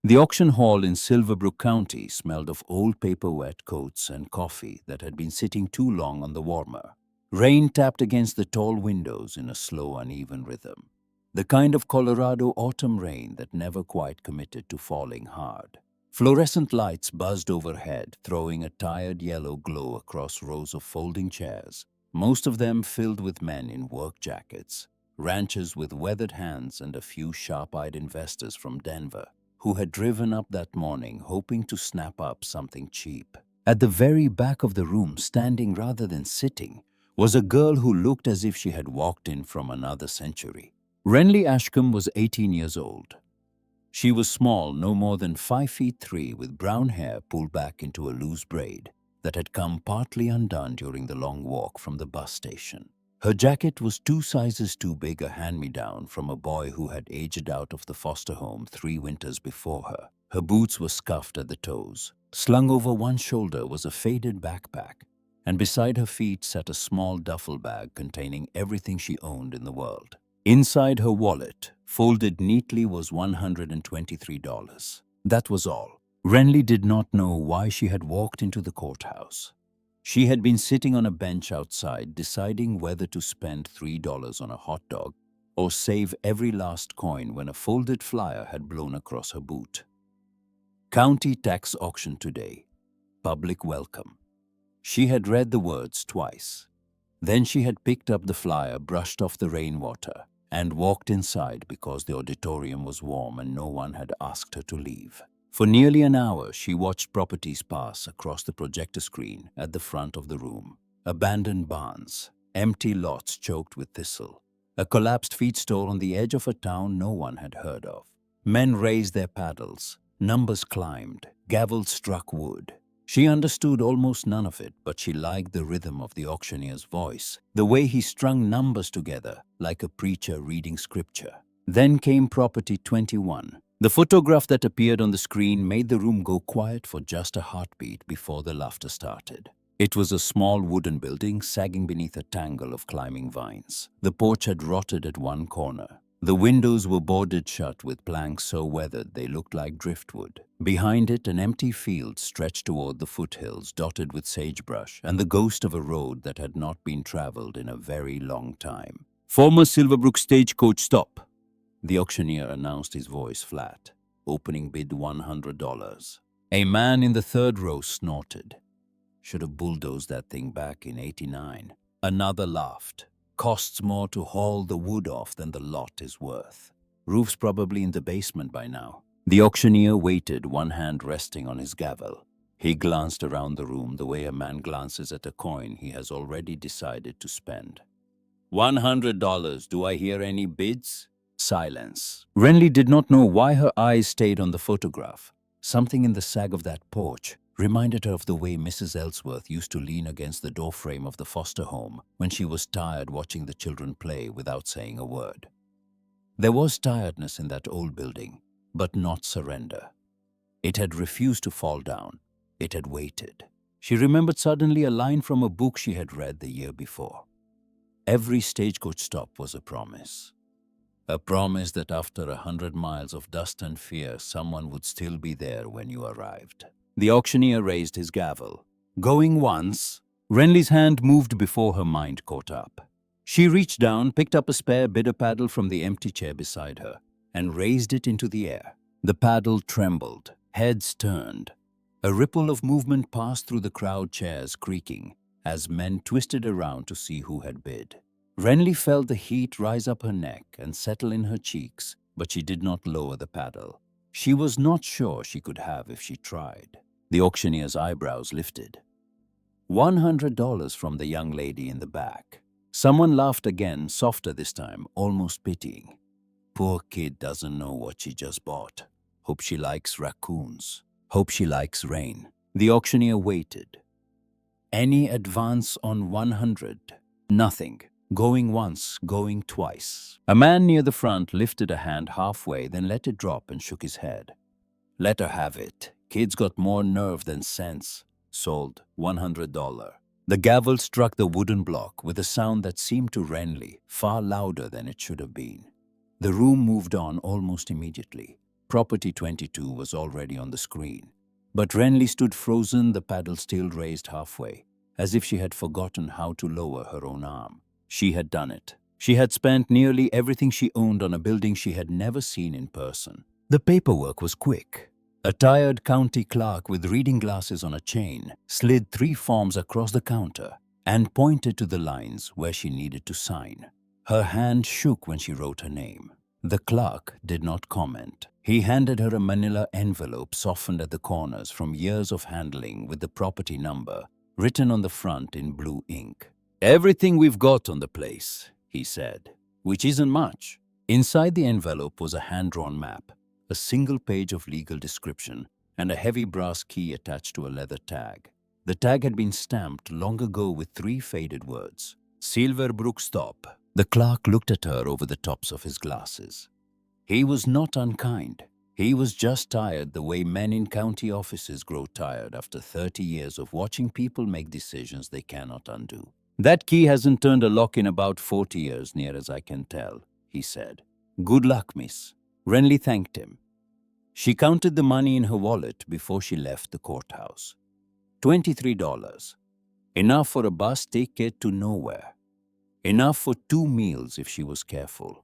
The auction hall in Silverbrook County smelled of old paper-wet coats and coffee that had been sitting too long on the warmer. Rain tapped against the tall windows in a slow, uneven rhythm. The kind of Colorado autumn rain that never quite committed to falling hard. Fluorescent lights buzzed overhead, throwing a tired yellow glow across rows of folding chairs, most of them filled with men in work jackets, ranchers with weathered hands and a few sharp-eyed investors from Denver who had driven up that morning hoping to snap up something cheap. At the very back of the room, standing rather than sitting, was a girl who looked as if she had walked in from another century. Renly Ashcombe was 18 years old. She was small, no more than 5'3", with brown hair pulled back into a loose braid that had come partly undone during the long walk from the bus station. Her jacket was 2 sizes too big, a hand-me-down from a boy who had aged out of the foster home 3 winters before her. Her boots were scuffed at the toes. Slung over one shoulder was a faded backpack, and beside her feet sat a small duffel bag containing everything she owned in the world. Inside her wallet, folded neatly, was $123. That was all. Renly did not know why she had walked into the courthouse. She had been sitting on a bench outside, deciding whether to spend $3 on a hot dog or save every last coin when a folded flyer had blown across her boot. County tax auction today. Public welcome. She had read the words twice. Then she had picked up the flyer, brushed off the rainwater, and walked inside because the auditorium was warm and no one had asked her to leave. For nearly an hour, she watched properties pass across the projector screen at the front of the room. Abandoned barns, empty lots choked with thistle, a collapsed feed store on the edge of a town no one had heard of. Men raised their paddles, numbers climbed, gavels struck wood. She understood almost none of it, but she liked the rhythm of the auctioneer's voice, the way he strung numbers together like a preacher reading scripture. Then came Property 21. The photograph that appeared on the screen made the room go quiet for just a heartbeat before the laughter started. It was a small wooden building sagging beneath a tangle of climbing vines. The porch had rotted at one corner. The windows were boarded shut with planks so weathered they looked like driftwood. Behind it, an empty field stretched toward the foothills, dotted with sagebrush and the ghost of a road that had not been traveled in a very long time. Former Silverbrook Stagecoach stop. The auctioneer announced, his voice flat. Opening bid $100. A man in the third row snorted. Should have bulldozed that thing back in '89. Another laughed. Costs more to haul the wood off than the lot is worth. Roof's probably in the basement by now. The auctioneer waited, one hand resting on his gavel. He glanced around the room the way a man glances at a coin he has already decided to spend. $100. Do I hear any bids? Silence. Renly did not know why her eyes stayed on the photograph. Something in the sag of that porch reminded her of the way Mrs. Ellsworth used to lean against the doorframe of the foster home when she was tired watching the children play without saying a word. There was tiredness in that old building, but not surrender. It had refused to fall down. It had waited. She remembered suddenly a line from a book she had read the year before. Every stagecoach stop was a promise. A promise that after 100 miles of dust and fear, someone would still be there when you arrived. The auctioneer raised his gavel. Going once. Renly's hand moved before her mind caught up. She reached down, picked up a spare bidder paddle from the empty chair beside her, and raised it into the air. The paddle trembled. Heads turned. A ripple of movement passed through the crowd, chairs creaking, as men twisted around to see who had bid. Renly felt the heat rise up her neck and settle in her cheeks, but she did not lower the paddle. She was not sure she could have if she tried. The auctioneer's eyebrows lifted. $100 from the young lady in the back. Someone laughed again, softer this time, almost pitying. Poor kid doesn't know what she just bought. Hope she likes raccoons. Hope she likes rain. The auctioneer waited. Any advance on 100? Nothing. Going once, going twice. A man near the front lifted a hand halfway, then let it drop and shook his head. Let her have it. Kid's got more nerve than sense. Sold. $100. The gavel struck the wooden block with a sound that seemed to Renly far louder than it should have been. The room moved on almost immediately. Property 22 was already on the screen. But Renly stood frozen, the paddle still raised halfway, as if she had forgotten how to lower her own arm. She had done it. She had spent nearly everything she owned on a building she had never seen in person. The paperwork was quick. A tired county clerk with reading glasses on a chain slid 3 forms across the counter and pointed to the lines where she needed to sign. Her hand shook when she wrote her name. The clerk did not comment. He handed her a manila envelope softened at the corners from years of handling with the property number written on the front in blue ink. "Everything we've got on the place," he said, "which isn't much." Inside the envelope was a hand-drawn map, a single page of legal description, and a heavy brass key attached to a leather tag. The tag had been stamped long ago with 3 faded words. "Silverbrook Stop." The clerk looked at her over the tops of his glasses. He was not unkind. He was just tired the way men in county offices grow tired after 30 years of watching people make decisions they cannot undo. "That key hasn't turned a lock in about 40 years, near as I can tell," he said. "Good luck, miss." Renly thanked him. She counted the money in her wallet before she left the courthouse. $23. Enough for a bus ticket to nowhere. Enough for 2 meals if she was careful.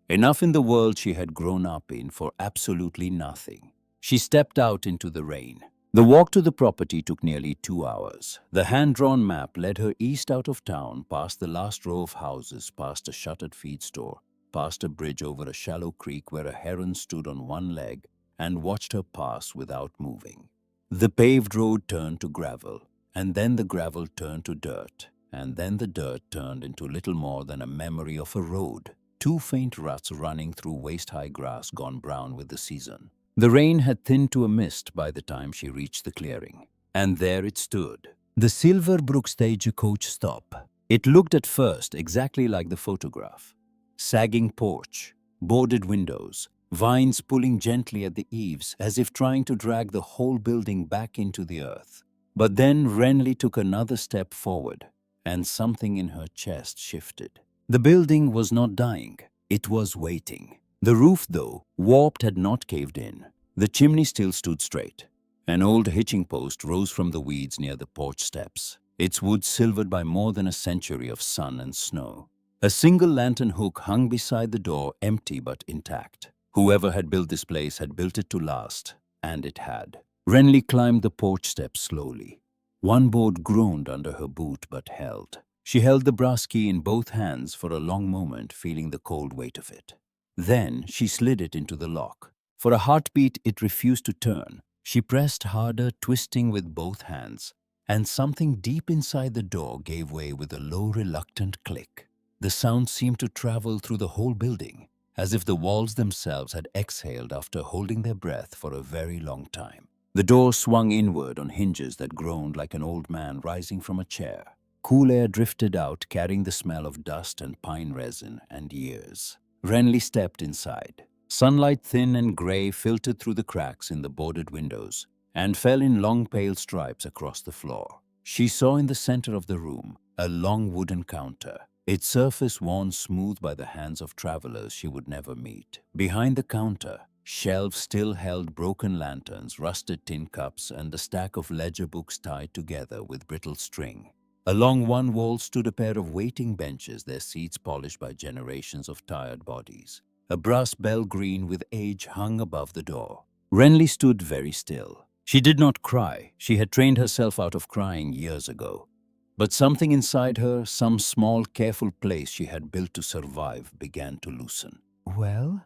Enough in the world she had grown up in for absolutely nothing. She stepped out into the rain. The walk to the property took nearly 2 hours. The hand-drawn map led her east out of town, past the last row of houses, past a shuttered feed store, past a bridge over a shallow creek where a heron stood on one leg and watched her pass without moving. The paved road turned to gravel, and then the gravel turned to dirt, and then the dirt turned into little more than a memory of a road, 2 faint ruts running through waist-high grass gone brown with the season. The rain had thinned to a mist by the time she reached the clearing, and there it stood, the Silverbrook Stagecoach stop. It looked at first exactly like the photograph. Sagging porch, boarded windows, vines pulling gently at the eaves as if trying to drag the whole building back into the earth. But then Renly took another step forward, and something in her chest shifted. The building was not dying, it was waiting. The roof, though warped, had not caved in. The chimney still stood straight. An old hitching post rose from the weeds near the porch steps, its wood silvered by more than a century of sun and snow. A single lantern hook hung beside the door, empty but intact. Whoever had built this place had built it to last, and it had. Renly climbed the porch steps slowly. One board groaned under her boot but held. She held the brass key in both hands for a long moment, feeling the cold weight of it. Then she slid it into the lock. For a heartbeat, it refused to turn. She pressed harder, twisting with both hands, and something deep inside the door gave way with a low, reluctant click. The sound seemed to travel through the whole building, as if the walls themselves had exhaled after holding their breath for a very long time. The door swung inward on hinges that groaned like an old man rising from a chair. Cool air drifted out, carrying the smell of dust and pine resin and years. Renly stepped inside. Sunlight, thin and gray, filtered through the cracks in the boarded windows and fell in long pale stripes across the floor. She saw in the center of the room a long wooden counter, its surface worn smooth by the hands of travelers she would never meet. Behind the counter, shelves still held broken lanterns, rusted tin cups, and a stack of ledger books tied together with brittle string. Along one wall stood a pair of waiting benches, their seats polished by generations of tired bodies. A brass bell green with age hung above the door. Renly stood very still. She did not cry. She had trained herself out of crying years ago. But something inside her, some small, careful place she had built to survive, began to loosen. "Well?"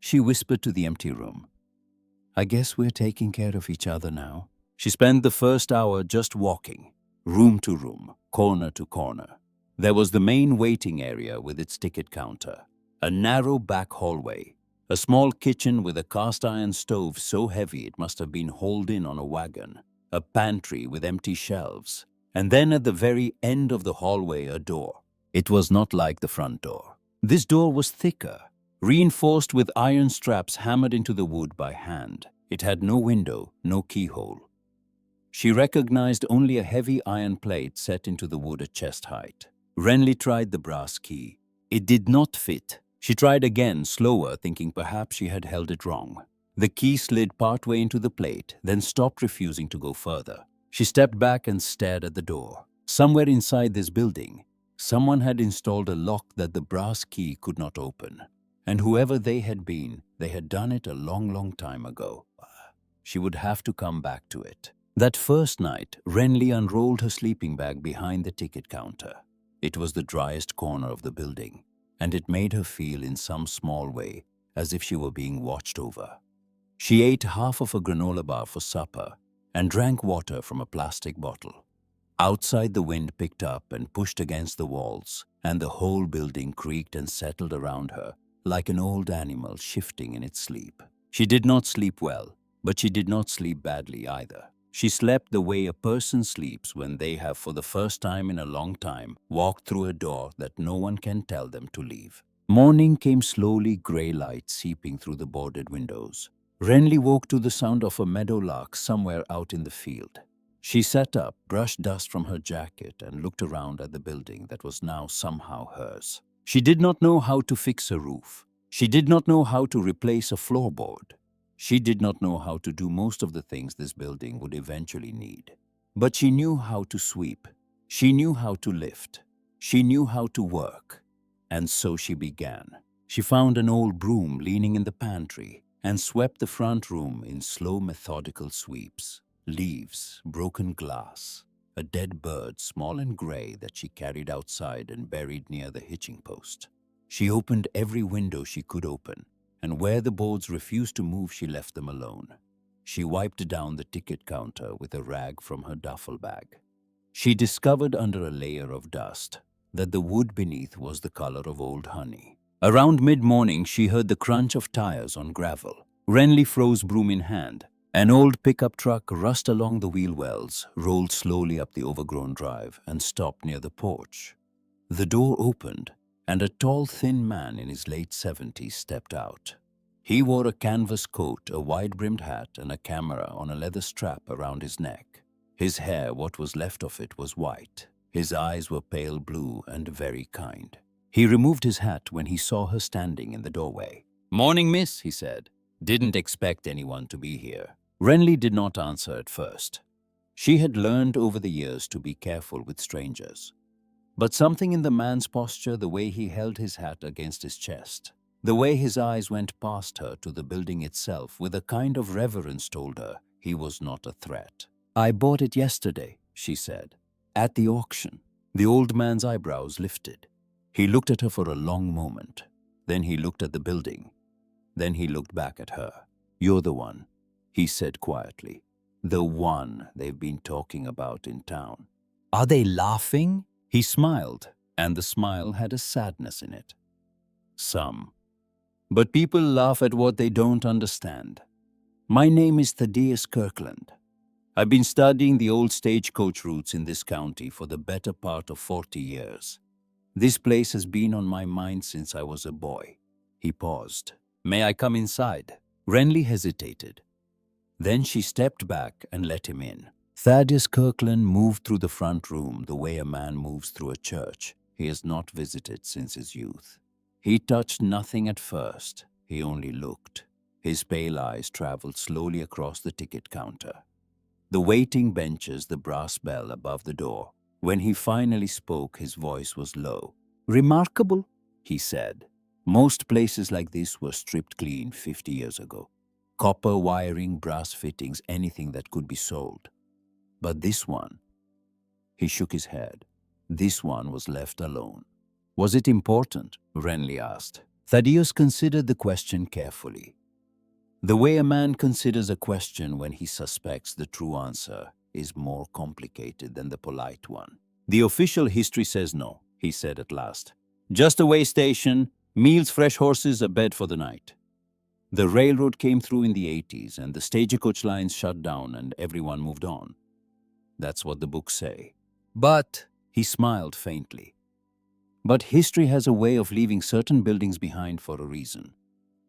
she whispered to the empty room. "I guess we're taking care of each other now." She spent the first hour just walking, room to room, corner to corner. There was the main waiting area with its ticket counter, a narrow back hallway, a small kitchen with a cast-iron stove so heavy it must have been hauled in on a wagon, a pantry with empty shelves, and then at the very end of the hallway a door. It was not like the front door. This door was thicker, reinforced with iron straps hammered into the wood by hand. It had no window, no keyhole. She recognized only a heavy iron plate set into the wood at chest height. Renly tried the brass key. It did not fit. She tried again, slower, thinking perhaps she had held it wrong. The key slid partway into the plate, then stopped, refusing to go further. She stepped back and stared at the door. Somewhere inside this building, someone had installed a lock that the brass key could not open. And whoever they had been, they had done it a long, long time ago. She would have to come back to it. That first night, Renly unrolled her sleeping bag behind the ticket counter. It was the driest corner of the building, and it made her feel in some small way as if she were being watched over. She ate half of a granola bar for supper and drank water from a plastic bottle. Outside, the wind picked up and pushed against the walls, and the whole building creaked and settled around her like an old animal shifting in its sleep. She did not sleep well, but she did not sleep badly either. She slept the way a person sleeps when they have, for the first time in a long time, walked through a door that no one can tell them to leave. Morning came slowly, grey light seeping through the boarded windows. Renly woke to the sound of a meadowlark somewhere out in the field. She sat up, brushed dust from her jacket, and looked around at the building that was now somehow hers. She did not know how to fix a roof. She did not know how to replace a floorboard. She did not know how to do most of the things this building would eventually need. But she knew how to sweep. She knew how to lift. She knew how to work. And so she began. She found an old broom leaning in the pantry and swept the front room in slow, methodical sweeps. Leaves, broken glass, a dead bird, small and gray, that she carried outside and buried near the hitching post. She opened every window she could open, and where the boards refused to move, she left them alone. She wiped down the ticket counter with a rag from her duffel bag. She discovered under a layer of dust that the wood beneath was the color of old honey. Around mid-morning, she heard the crunch of tires on gravel. Renly froze, broom in hand. An old pickup truck rushed along the wheel wells, rolled slowly up the overgrown drive, and stopped near the porch. The door opened, and a tall, thin man in his late 70s stepped out. He wore a canvas coat, a wide-brimmed hat, and a camera on a leather strap around his neck. His hair, what was left of it, was white. His eyes were pale blue and very kind. He removed his hat when he saw her standing in the doorway. "Morning, miss," he said. "Didn't expect anyone to be here." Renly did not answer at first. She had learned over the years to be careful with strangers. But something in the man's posture, the way he held his hat against his chest, the way his eyes went past her to the building itself with a kind of reverence, told her he was not a threat. "I bought it yesterday," she said, "at the auction." The old man's eyebrows lifted. He looked at her for a long moment. Then he looked at the building. Then he looked back at her. "You're the one," he said quietly. "The one they've been talking about in town." "Are they laughing?" He smiled, and the smile had a sadness in it. "Some. But people laugh at what they don't understand. My name is Thaddeus Kirkland. I've been studying the old stagecoach routes in this county for the better part of 40 years. This place has been on my mind since I was a boy." He paused. "May I come inside?" Renly hesitated. Then she stepped back and let him in. Thaddeus Kirkland moved through the front room the way a man moves through a church he has not visited since his youth. He touched nothing at first. He only looked. His pale eyes traveled slowly across the ticket counter, the waiting benches, the brass bell above the door. When he finally spoke, his voice was low. "Remarkable," he said. "Most places like this were stripped clean 50 years ago. Copper wiring, brass fittings, anything that could be sold. But this one," he shook his head, "this one was left alone." "Was it important?" Renly asked. Thaddeus considered the question carefully. The way a man considers a question when he suspects the true answer is more complicated than the polite one. "The official history says no," he said at last. "Just a way station, meals, fresh horses, a bed for the night. The railroad came through in the 80s and the stagecoach lines shut down and everyone moved on. That's what the books say. But," he smiled faintly, "but history has a way of leaving certain buildings behind for a reason.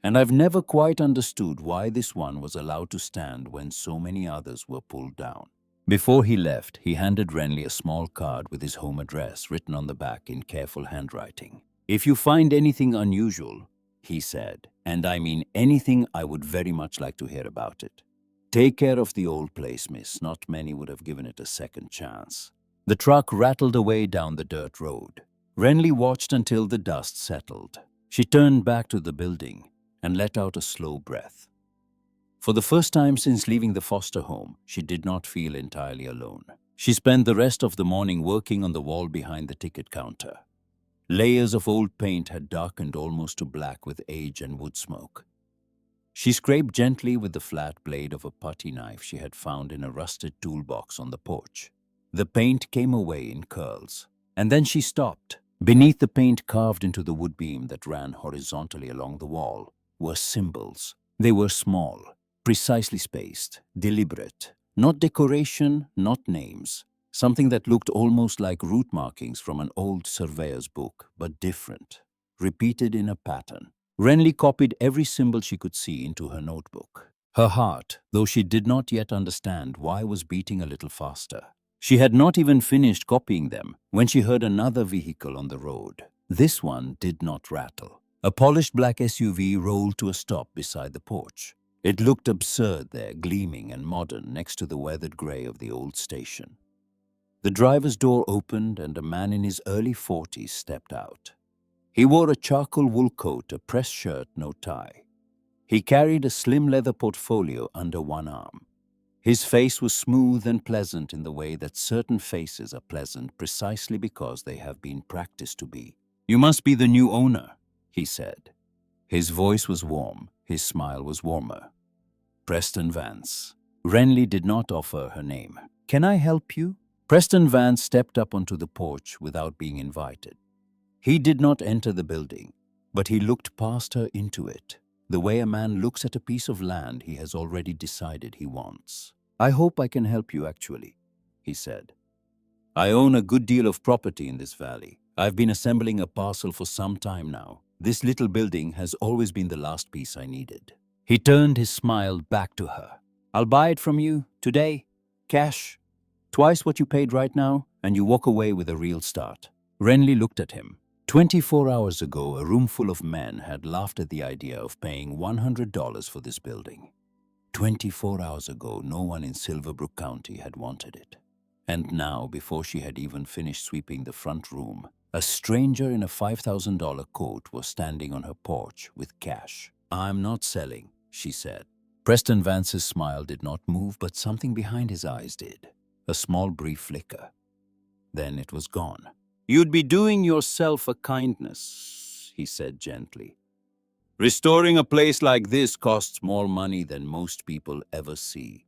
And I've never quite understood why this one was allowed to stand when so many others were pulled down." Before he left, he handed Renly a small card with his home address written on the back in careful handwriting. "If you find anything unusual," he said, "and I mean anything. I would very much like to hear about it. Take care of the old place, miss. Not many would have given it a second chance." The truck rattled away down the dirt road. Renly watched until the dust settled. She turned back to the building and let out a slow breath. For the first time since leaving the foster home, she did not feel entirely alone. She spent the rest of the morning working on the wall behind the ticket counter. Layers of old paint had darkened almost to black with age and wood smoke. She scraped gently with the flat blade of a putty knife she had found in a rusted toolbox on the porch. The paint came away in curls, and then she stopped. Beneath the paint carved into the wood beam that ran horizontally along the wall were symbols. They were small, precisely spaced, deliberate. Not decoration, not names. Something that looked almost like route markings from an old surveyor's book, but different, repeated in a pattern. Renly copied every symbol she could see into her notebook. Her heart, though she did not yet understand why, was beating a little faster. She had not even finished copying them when she heard another vehicle on the road. This one did not rattle. A polished black SUV rolled to a stop beside the porch. It looked absurd there, gleaming and modern next to the weathered grey of the old station. The driver's door opened and a man in his early 40s stepped out. He wore a charcoal wool coat, a pressed shirt, no tie. He carried a slim leather portfolio under one arm. His face was smooth and pleasant in the way that certain faces are pleasant precisely because they have been practiced to be. "You must be the new owner," he said. His voice was warm, his smile was warmer. "Preston Vance." Renly did not offer her name. "Can I help you?" Preston Vance stepped up onto the porch without being invited. He did not enter the building, but he looked past her into it, the way a man looks at a piece of land he has already decided he wants. "I hope I can help you, actually," he said. "I own a good deal of property in this valley. I've been assembling a parcel for some time now. This little building has always been the last piece I needed." He turned his smile back to her. "I'll buy it from you today, cash. Twice what you paid right now, and you walk away with a real start." Renly looked at him. 24 hours ago, a room full of men had laughed at the idea of paying $100 for this building. 24 hours ago, no one in Silverbrook County had wanted it. And now, before she had even finished sweeping the front room, a stranger in a $5,000 coat was standing on her porch with cash. "I'm not selling," she said. Preston Vance's smile did not move, but something behind his eyes did. A small brief flicker. Then it was gone. "You'd be doing yourself a kindness," he said gently. "Restoring a place like this costs more money than most people ever see.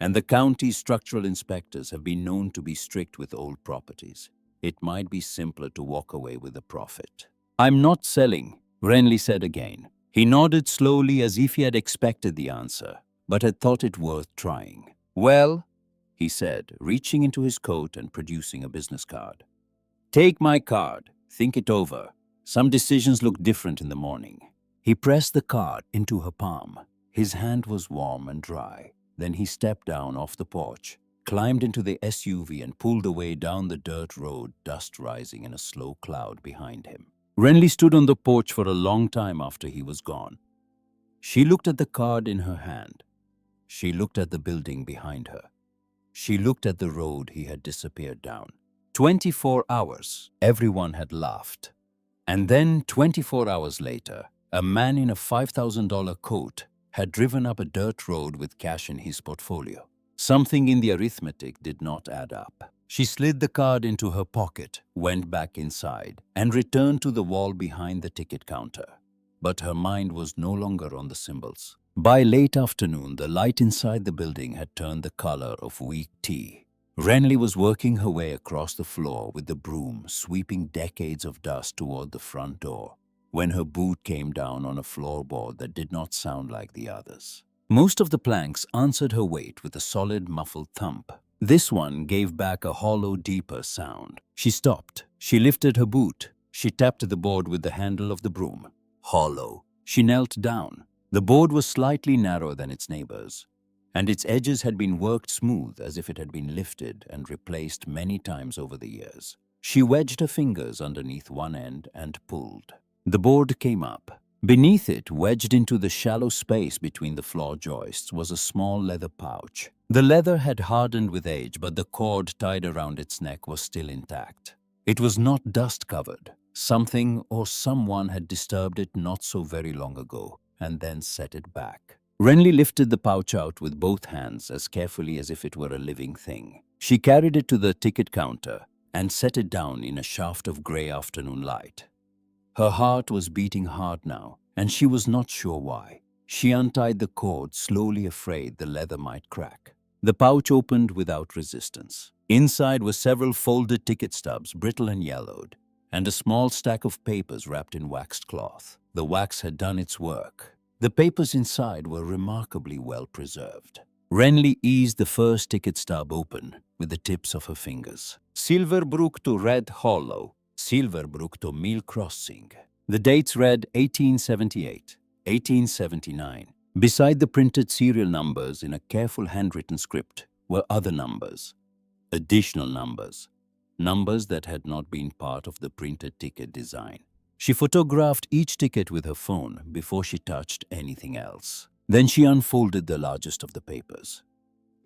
And the county's structural inspectors have been known to be strict with old properties. It might be simpler to walk away with a profit." "I'm not selling," Renly said again. He nodded slowly as if he had expected the answer, but had thought it worth trying. "Well," he said, reaching into his coat and producing a business card. "Take my card. Think it over. Some decisions look different in the morning." He pressed the card into her palm. His hand was warm and dry. Then he stepped down off the porch, climbed into the SUV and pulled away down the dirt road, dust rising in a slow cloud behind him. Renly stood on the porch for a long time after he was gone. She looked at the card in her hand. She looked at the building behind her. She looked at the road he had disappeared down. 24 hours, everyone had laughed. And then 24 hours later, a man in a $5,000 coat had driven up a dirt road with cash in his portfolio. Something in the arithmetic did not add up. She slid the card into her pocket, went back inside, and returned to the wall behind the ticket counter. But her mind was no longer on the symbols. By late afternoon, the light inside the building had turned the color of weak tea. Renly was working her way across the floor with the broom, sweeping decades of dust toward the front door, when her boot came down on a floorboard that did not sound like the others. Most of the planks answered her weight with a solid, muffled thump. This one gave back a hollow, deeper sound. She stopped. She lifted her boot. She tapped the board with the handle of the broom. Hollow. She knelt down. The board was slightly narrower than its neighbors, and its edges had been worked smooth as if it had been lifted and replaced many times over the years. She wedged her fingers underneath one end and pulled. The board came up. Beneath it, wedged into the shallow space between the floor joists, was a small leather pouch. The leather had hardened with age, but the cord tied around its neck was still intact. It was not dust-covered. Something or someone had disturbed it not so very long ago, and then set it back. Renly lifted the pouch out with both hands as carefully as if it were a living thing. She carried it to the ticket counter and set it down in a shaft of grey afternoon light. Her heart was beating hard now, and she was not sure why. She untied the cord, slowly, afraid the leather might crack. The pouch opened without resistance. Inside were several folded ticket stubs, brittle and yellowed, and a small stack of papers wrapped in waxed cloth. The wax had done its work. The papers inside were remarkably well preserved. Renly eased the first ticket stub open with the tips of her fingers. Silverbrook to Red Hollow, Silverbrook to Mill Crossing. The dates read 1878, 1879. Beside the printed serial numbers in a careful handwritten script were other numbers, additional numbers, numbers that had not been part of the printed ticket design. She photographed each ticket with her phone before she touched anything else. Then she unfolded the largest of the papers.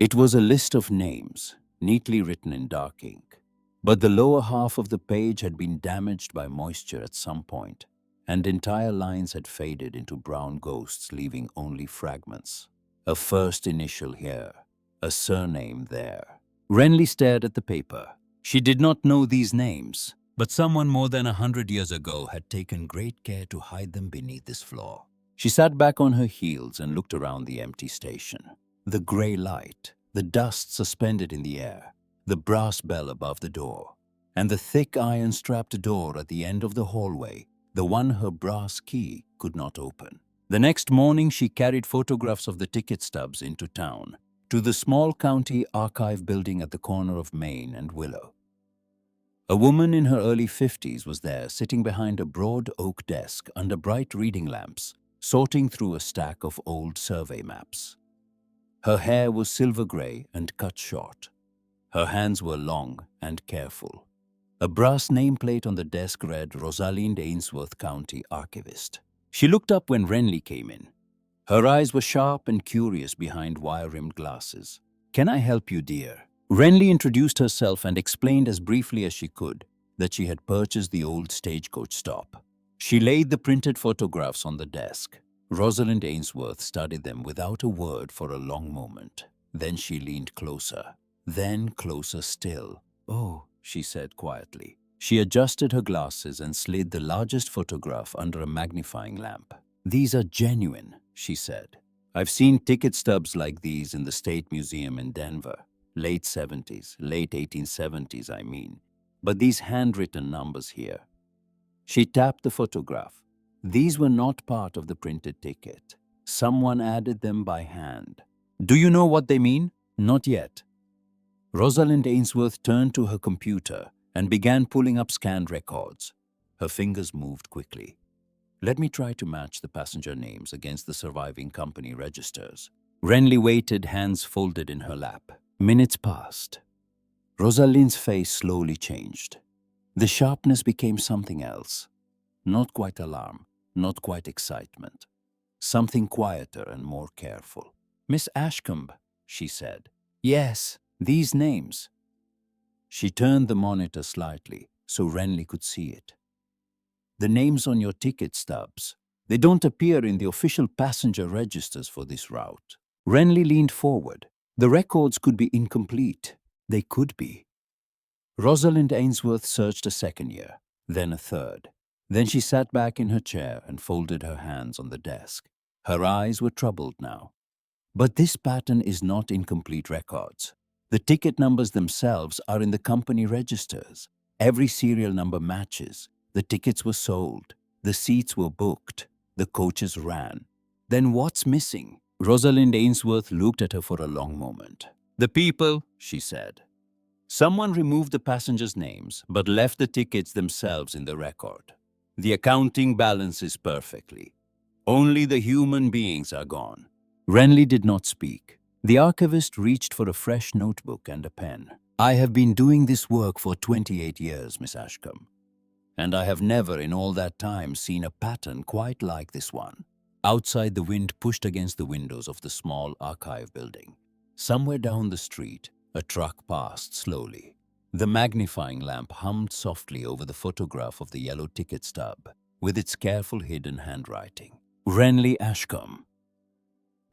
It was a list of names, neatly written in dark ink. But the lower half of the page had been damaged by moisture at some point, and entire lines had faded into brown ghosts, leaving only fragments. A first initial here, a surname there. Renly stared at the paper. She did not know these names, but someone more than 100 years ago had taken great care to hide them beneath this floor. She sat back on her heels and looked around the empty station. The grey light, the dust suspended in the air, the brass bell above the door, and the thick iron-strapped door at the end of the hallway, the one her brass key could not open. The next morning she carried photographs of the ticket stubs into town, to the small county archive building at the corner of Main and Willow. A woman in her early 50s was there, sitting behind a broad oak desk under bright reading lamps, sorting through a stack of old survey maps. Her hair was silver grey and cut short. Her hands were long and careful. A brass nameplate on the desk read Rosalind Ainsworth, County Archivist. She looked up when Renly came in. Her eyes were sharp and curious behind wire-rimmed glasses. "Can I help you, dear?" Renly introduced herself and explained as briefly as she could that she had purchased the old Stagecoach stop. She laid the printed photographs on the desk. Rosalind Ainsworth studied them without a word for a long moment. Then she leaned closer. Then closer still. "Oh," she said quietly. She adjusted her glasses and slid the largest photograph under a magnifying lamp. "These are genuine," she said. "I've seen ticket stubs like these in the State Museum in Denver. Late 70s, late 1870s, I mean. But these handwritten numbers here." She tapped the photograph. "These were not part of the printed ticket. Someone added them by hand." "Do you know what they mean?" "Not yet." Rosalind Ainsworth turned to her computer and began pulling up scanned records. Her fingers moved quickly. "Let me try to match the passenger names against the surviving company registers." Renly waited, hands folded in her lap. Minutes passed. Rosalind's face slowly changed. The sharpness became something else. Not quite alarm, not quite excitement. Something quieter and more careful. "Miss Ashcombe," she said. "Yes, these names." She turned the monitor slightly so Renly could see it. "The names on your ticket stubs. They don't appear in the official passenger registers for this route." Renly leaned forward. The records could be incomplete. They could be. Rosalind Ainsworth searched a second year, then a third. Then she sat back in her chair and folded her hands on the desk. Her eyes were troubled now. "But this pattern is not incomplete records. The ticket numbers themselves are in the company registers. Every serial number matches. The tickets were sold. The seats were booked. The coaches ran. Then what's missing?" Rosalind Ainsworth looked at her for a long moment. "The people," she said. "Someone removed the passengers' names but left the tickets themselves in the record. The accounting balances perfectly. Only the human beings are gone." Renly did not speak. The archivist reached for a fresh notebook and a pen. "I have been doing this work for 28 years, Miss Ashcombe, and I have never in all that time seen a pattern quite like this one. Outside, the wind pushed against the windows of the small archive building. Somewhere down the street, a truck passed slowly. The magnifying lamp hummed softly over the photograph of the yellow ticket stub, with its careful hidden handwriting. Renly Ashcombe,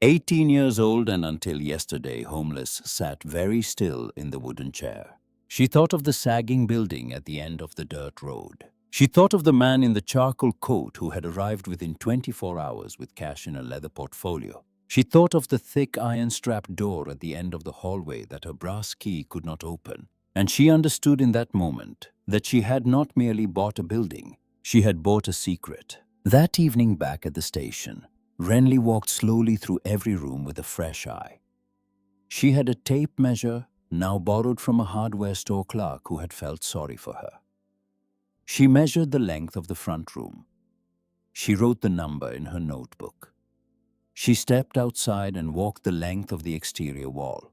18 years old and until yesterday homeless, sat very still in the wooden chair. She thought of the sagging building at the end of the dirt road. She thought of the man in the charcoal coat who had arrived within 24 hours with cash in a leather portfolio. She thought of the thick iron-strapped door at the end of the hallway that her brass key could not open. And she understood in that moment that she had not merely bought a building, she had bought a secret. That evening back at the station, Renly walked slowly through every room with a fresh eye. She had a tape measure, now borrowed from a hardware store clerk who had felt sorry for her. She measured the length of the front room. She wrote the number in her notebook. She stepped outside and walked the length of the exterior wall.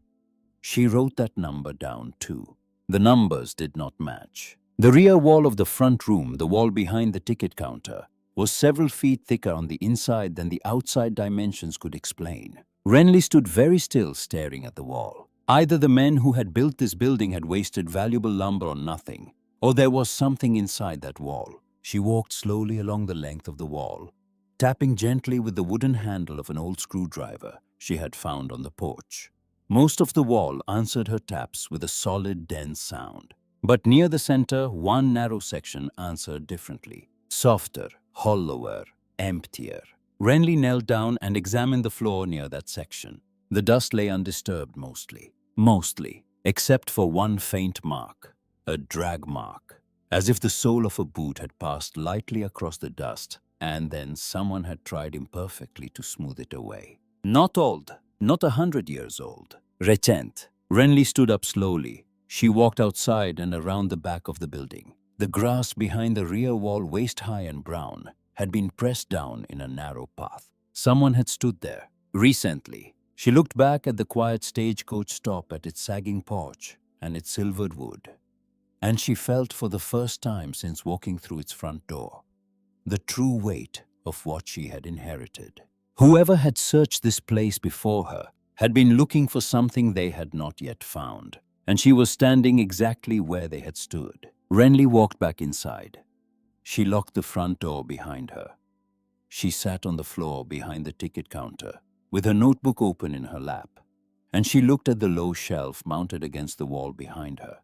She wrote that number down too. The numbers did not match. The rear wall of the front room, the wall behind the ticket counter, was several feet thicker on the inside than the outside dimensions could explain. Renly stood very still, staring at the wall. Either the men who had built this building had wasted valuable lumber on nothing, or there was something inside that wall. She walked slowly along the length of the wall, tapping gently with the wooden handle of an old screwdriver she had found on the porch. Most of the wall answered her taps with a solid, dense sound. But near the center, one narrow section answered differently. Softer, hollower, emptier. Renly knelt down and examined the floor near that section. The dust lay undisturbed mostly, except for one faint mark, a drag mark, as if the sole of a boot had passed lightly across the dust and then someone had tried imperfectly to smooth it away. Not old, not 100 years old. Recent. Renly stood up slowly. She walked outside and around the back of the building. The grass behind the rear wall, waist-high and brown, had been pressed down in a narrow path. Someone had stood there. Recently. She looked back at the quiet stagecoach stop at its sagging porch and its silvered wood. And she felt for the first time since walking through its front door the true weight of what she had inherited. Whoever had searched this place before her had been looking for something they had not yet found, and she was standing exactly where they had stood. Renly walked back inside. She locked the front door behind her. She sat on the floor behind the ticket counter, with her notebook open in her lap, and she looked at the low shelf mounted against the wall behind her,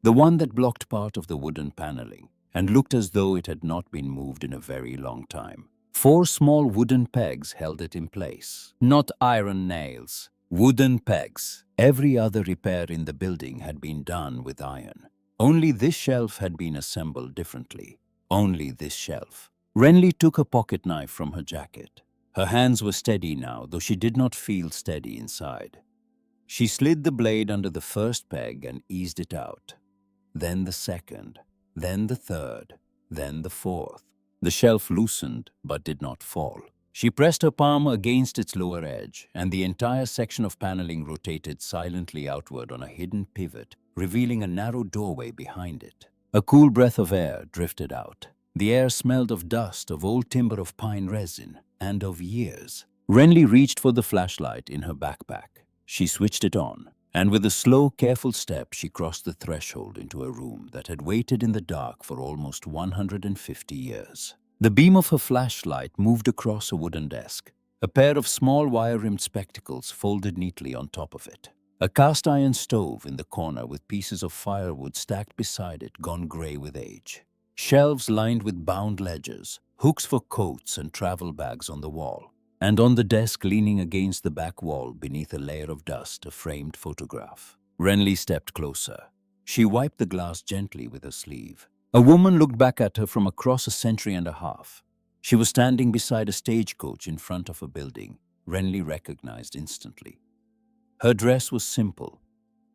the one that blocked part of the wooden paneling, and looked as though it had not been moved in a very long time. 4 small wooden pegs held it in place. Not iron nails, wooden pegs. Every other repair in the building had been done with iron. Only this shelf had been assembled differently. Only this shelf. Renly took a pocket knife from her jacket. Her hands were steady now, though she did not feel steady inside. She slid the blade under the first peg and eased it out. Then the second, then the third, then the fourth. The shelf loosened but did not fall. She pressed her palm against its lower edge, and the entire section of paneling rotated silently outward on a hidden pivot, revealing a narrow doorway behind it. A cool breath of air drifted out. The air smelled of dust, of old timber, of pine resin, and of years. Renly reached for the flashlight in her backpack. She switched it on, and with a slow, careful step, she crossed the threshold into a room that had waited in the dark for almost 150 years. The beam of her flashlight moved across a wooden desk. A pair of small wire-rimmed spectacles folded neatly on top of it. A cast-iron stove in the corner with pieces of firewood stacked beside it, gone gray with age. Shelves lined with bound ledgers, hooks for coats and travel bags on the wall. And on the desk, leaning against the back wall beneath a layer of dust, a framed photograph. Renly stepped closer. She wiped the glass gently with her sleeve. A woman looked back at her from across a century and a half. She was standing beside a stagecoach in front of a building Renly recognized instantly. Her dress was simple.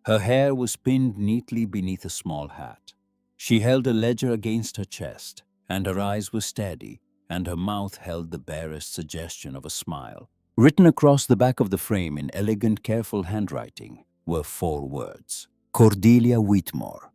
Her hair was pinned neatly beneath a small hat. She held a ledger against her chest, and her eyes were steady, and her mouth held the barest suggestion of a smile. Written across the back of the frame in elegant, careful handwriting were 4 words: Cordelia Whitmore.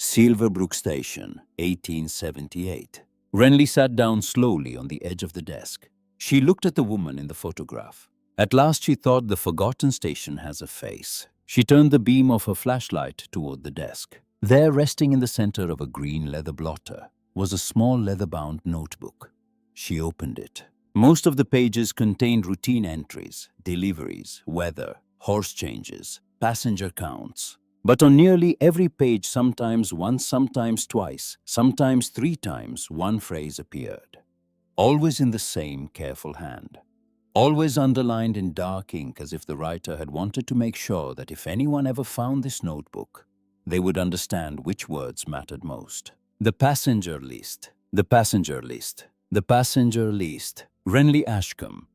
Silverbrook Station, 1878. Renly sat down slowly on the edge of the desk. She looked at the woman in the photograph. At last she thought the forgotten station has a face. She turned the beam of her flashlight toward the desk. There, resting in the center of a green leather blotter, was a small leather-bound notebook. She opened it. Most of the pages contained routine entries, deliveries, weather, horse changes, passenger counts. But on nearly every page, sometimes once, sometimes twice, sometimes 3 times, one phrase appeared. Always in the same careful hand. Always underlined in dark ink, as if the writer had wanted to make sure that if anyone ever found this notebook, they would understand which words mattered most. The passenger list, the passenger list, the passenger list. Renly Ashcombe,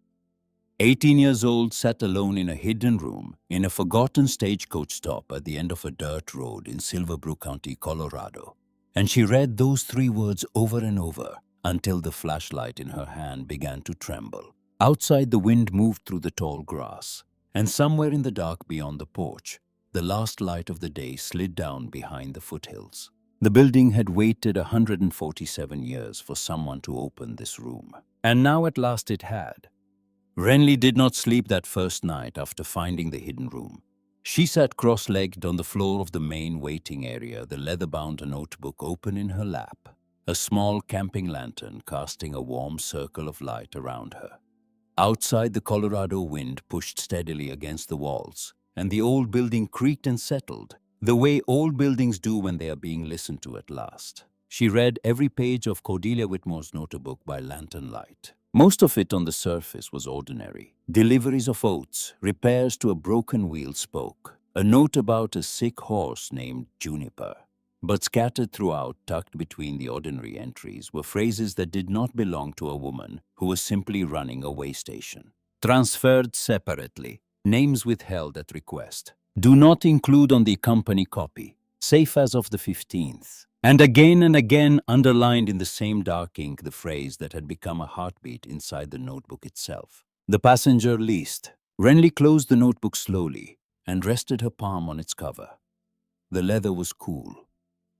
18 years old, sat alone in a hidden room in a forgotten stagecoach stop at the end of a dirt road in Silverbrook County, Colorado. And she read those 3 words over and over until the flashlight in her hand began to tremble. Outside, the wind moved through the tall grass, and somewhere in the dark beyond the porch, the last light of the day slid down behind the foothills. The building had waited 147 years for someone to open this room. And now at last it had. Renly did not sleep that first night after finding the hidden room. She sat cross-legged on the floor of the main waiting area, the leather-bound notebook open in her lap, a small camping lantern casting a warm circle of light around her. Outside, the Colorado wind pushed steadily against the walls, and the old building creaked and settled, the way old buildings do when they are being listened to at last. She read every page of Cordelia Whitmore's notebook by lantern light. Most of it on the surface was ordinary. Deliveries of oats, repairs to a broken wheel spoke, a note about a sick horse named Juniper. But scattered throughout, tucked between the ordinary entries, were phrases that did not belong to a woman who was simply running a way station. Transferred separately, names withheld at request. Do not include on the company copy, safe as of the 15th. And again underlined in the same dark ink the phrase that had become a heartbeat inside the notebook itself. The passenger list. Renly closed the notebook slowly and rested her palm on its cover. The leather was cool.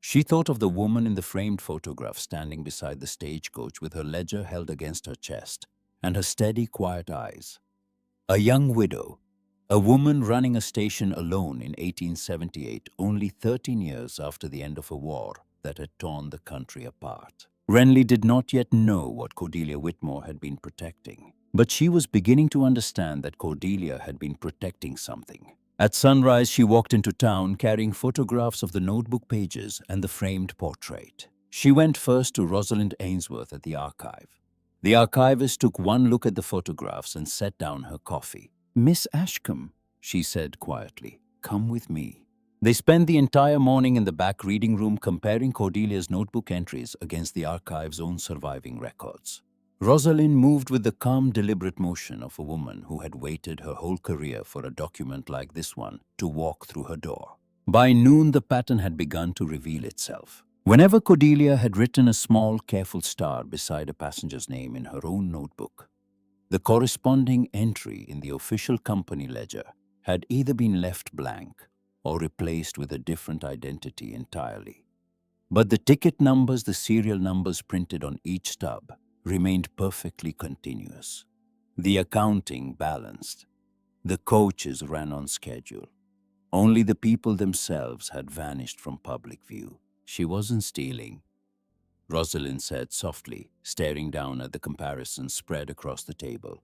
She thought of the woman in the framed photograph standing beside the stagecoach with her ledger held against her chest and her steady, quiet eyes. A young widow, a woman running a station alone in 1878, only 13 years after the end of a war that had torn the country apart. Renly did not yet know what Cordelia Whitmore had been protecting, but she was beginning to understand that Cordelia had been protecting something. At sunrise, she walked into town carrying photographs of the notebook pages and the framed portrait. She went first to Rosalind Ainsworth at the archive. The archivist took one look at the photographs and set down her coffee. "Miss Ashcombe," she said quietly, "come with me." They spent the entire morning in the back reading room comparing Cordelia's notebook entries against the archive's own surviving records. Rosalind moved with the calm, deliberate motion of a woman who had waited her whole career for a document like this one to walk through her door. By noon, the pattern had begun to reveal itself. Whenever Cordelia had written a small, careful star beside a passenger's name in her own notebook, the corresponding entry in the official company ledger had either been left blank or replaced with a different identity entirely. But the ticket numbers, the serial numbers printed on each stub, remained perfectly continuous. The accounting balanced. The coaches ran on schedule. Only the people themselves had vanished from public view. "She wasn't stealing," Rosalind said softly, staring down at the comparisons spread across the table.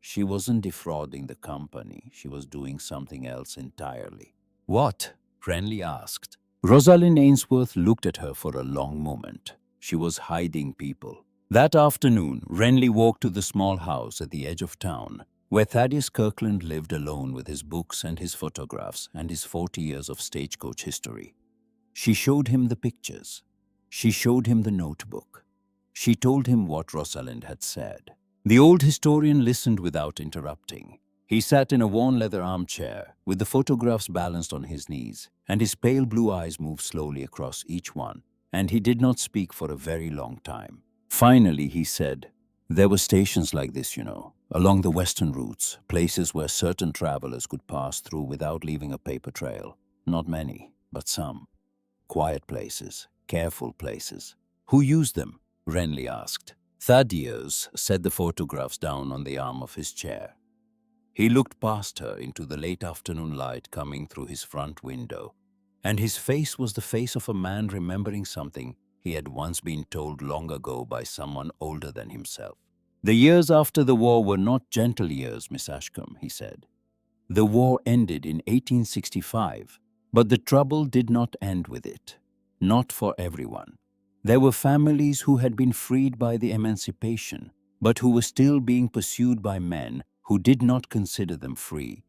"She wasn't defrauding the company. She was doing something else entirely." "What?" Renly asked. Rosalind Ainsworth looked at her for a long moment. She was hiding people. That afternoon, Renly walked to the small house at the edge of town, where Thaddeus Kirkland lived alone with his books and his photographs and his 40 years of stagecoach history. She showed him the pictures. She showed him the notebook. She told him what Rosalind had said. The old historian listened without interrupting. He sat in a worn leather armchair, with the photographs balanced on his knees, and his pale blue eyes moved slowly across each one, and he did not speak for a very long time. Finally, he said, "There were stations like this, along the western routes, places where certain travelers could pass through without leaving a paper trail. Not many, but some. Quiet places, careful places. Who used them? Renly asked. Thaddeus set the photographs down on the arm of his chair. He looked past her into the late afternoon light coming through his front window, and his face was the face of a man remembering something he had once been told long ago by someone older than himself. The years after the war were not gentle years, Miss Ashcombe, he said. The war ended in 1865, but the trouble did not end with it. Not for everyone. There were families who had been freed by the emancipation, but who were still being pursued by men who did not consider them free.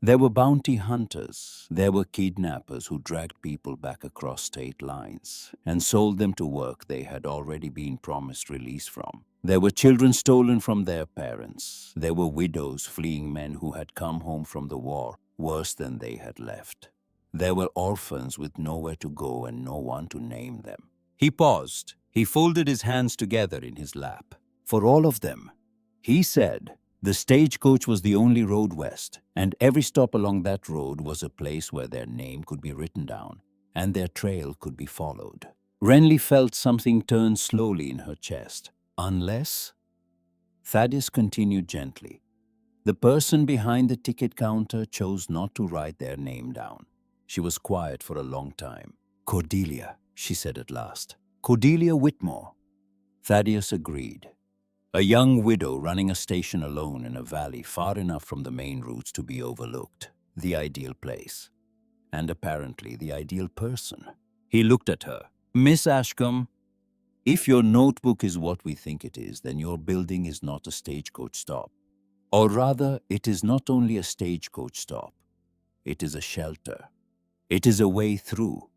There were bounty hunters, there were kidnappers who dragged people back across state lines and sold them to work they had already been promised release from. There were children stolen from their parents. There were widows fleeing men who had come home from the war worse than they had left. There were orphans with nowhere to go and no one to name them. He paused. He folded his hands together in his lap. For all of them, he said, the Stagecoach was the only road west, and every stop along that road was a place where their name could be written down and their trail could be followed. Renly felt something turn slowly in her chest. Unless? Thaddeus continued gently. The person behind the ticket counter chose not to write their name down. She was quiet for a long time. Cordelia, she said at last. Cordelia Whitmore. Thaddeus agreed. A young widow running a station alone in a valley far enough from the main routes to be overlooked. The ideal place. And apparently the ideal person. He looked at her. Miss Ashcombe, if your notebook is what we think it is, then your building is not a stagecoach stop. Or rather, it is not only a stagecoach stop. It is a shelter. It is a way through.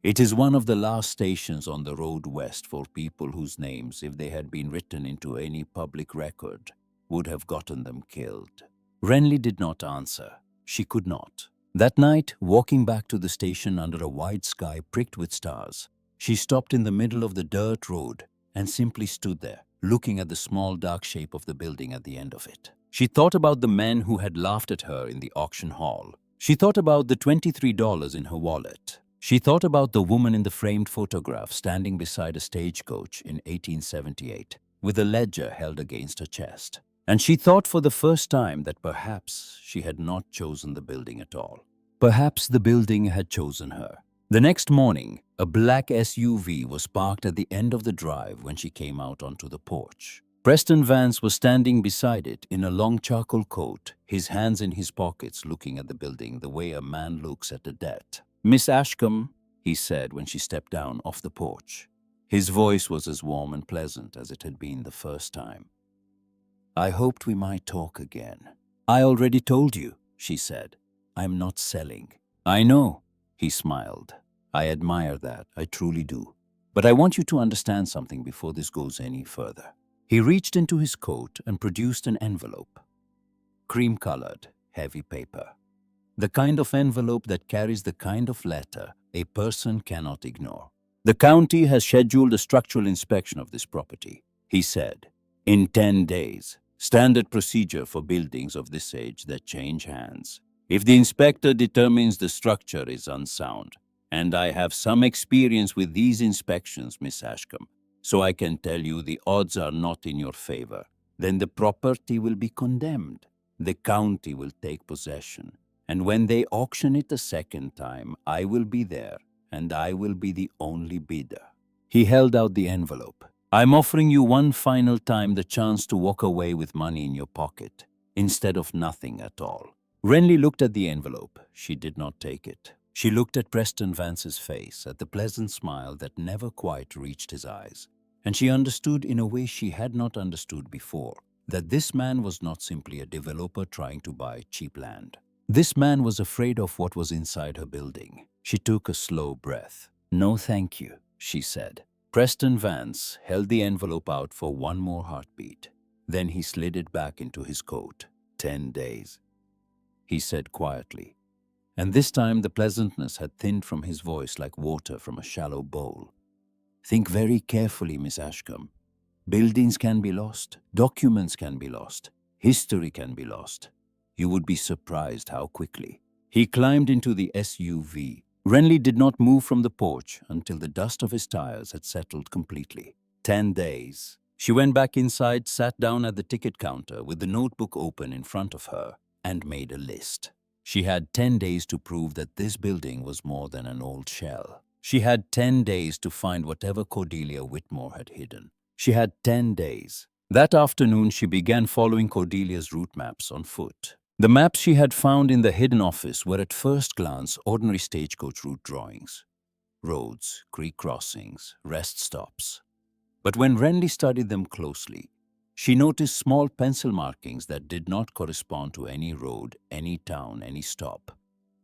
It is one of the last stations on the road west for people whose names, if they had been written into any public record, would have gotten them killed. Renly did not answer. She could not. That night, walking back to the station under a wide sky pricked with stars, she stopped in the middle of the dirt road and simply stood there, looking at the small dark shape of the building at the end of it. She thought about the men who had laughed at her in the auction hall. She thought about the $23 in her wallet. She thought about the woman in the framed photograph standing beside a stagecoach in 1878, with a ledger held against her chest. And she thought for the first time that perhaps she had not chosen the building at all. Perhaps the building had chosen her. The next morning, a black SUV was parked at the end of the drive when she came out onto the porch. Preston Vance was standing beside it in a long charcoal coat, his hands in his pockets looking at the building the way a man looks at a debt. Miss Ashcombe, he said when she stepped down off the porch. His voice was as warm and pleasant as it had been the first time. I hoped we might talk again. I already told you, she said. I'm not selling. I know, he smiled. I admire that, I truly do. But I want you to understand something before this goes any further. He reached into his coat and produced an envelope. Cream-colored, heavy paper. The kind of envelope that carries the kind of letter a person cannot ignore. The county has scheduled a structural inspection of this property, he said. In 10 days, standard procedure for buildings of this age that change hands. If the inspector determines the structure is unsound, and I have some experience with these inspections, Miss Ashcombe, so I can tell you the odds are not in your favor, then the property will be condemned. The county will take possession. And when they auction it a second time, I will be there, and I will be the only bidder. He held out the envelope. I'm offering you one final time the chance to walk away with money in your pocket, instead of nothing at all. Renly looked at the envelope. She did not take it. She looked at Preston Vance's face, at the pleasant smile that never quite reached his eyes. And she understood in a way she had not understood before, that this man was not simply a developer trying to buy cheap land. This man was afraid of what was inside her building. She took a slow breath. No, thank you, she said. Preston Vance held the envelope out for one more heartbeat. Then he slid it back into his coat. 10 days, he said quietly. And this time the pleasantness had thinned from his voice like water from a shallow bowl. Think very carefully, Miss Ashcombe. Buildings can be lost. Documents can be lost. History can be lost. You would be surprised how quickly. He climbed into the SUV, Renly did not move from the porch until the dust of his tires had settled completely. 10 days. She went back inside, sat down at the ticket counter with the notebook open in front of her, and made a list. She had 10 days to prove that this building was more than an old shell. She had 10 days to find whatever Cordelia Whitmore had hidden. She had 10 days. That afternoon, she began following Cordelia's route maps on foot. The maps she had found in the hidden office were at first glance ordinary stagecoach route drawings. Roads, creek crossings, rest stops. But when Renly studied them closely, she noticed small pencil markings that did not correspond to any road, any town, any stop.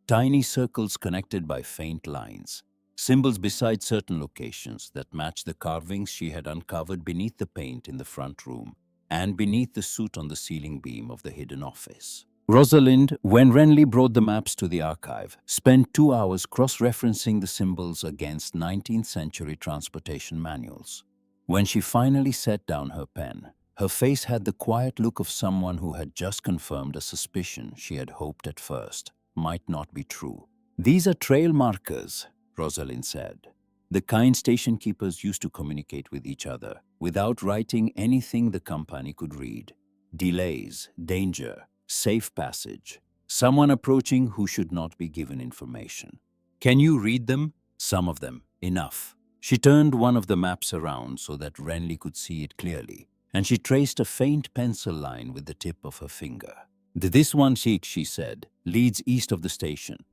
Tiny circles connected by faint lines. Symbols beside certain locations that matched the carvings she had uncovered beneath the paint in the front room and beneath the soot on the ceiling beam of the hidden office. Rosalind, when Renly brought the maps to the archive, spent 2 hours cross-referencing the symbols against 19th century transportation manuals. When she finally set down her pen, her face had the quiet look of someone who had just confirmed a suspicion she had hoped at first might not be true. "These are trail markers," Rosalind said. "The kind station keepers used to communicate with each other without writing anything the company could read. Delays, danger, safe passage, someone approaching who should not be given information. Can you read them?" "Some of them. Enough." She turned one of the maps around so that Renly could see it clearly, and she traced a faint pencil line with the tip of her finger. "This one, she said, leads east of the station,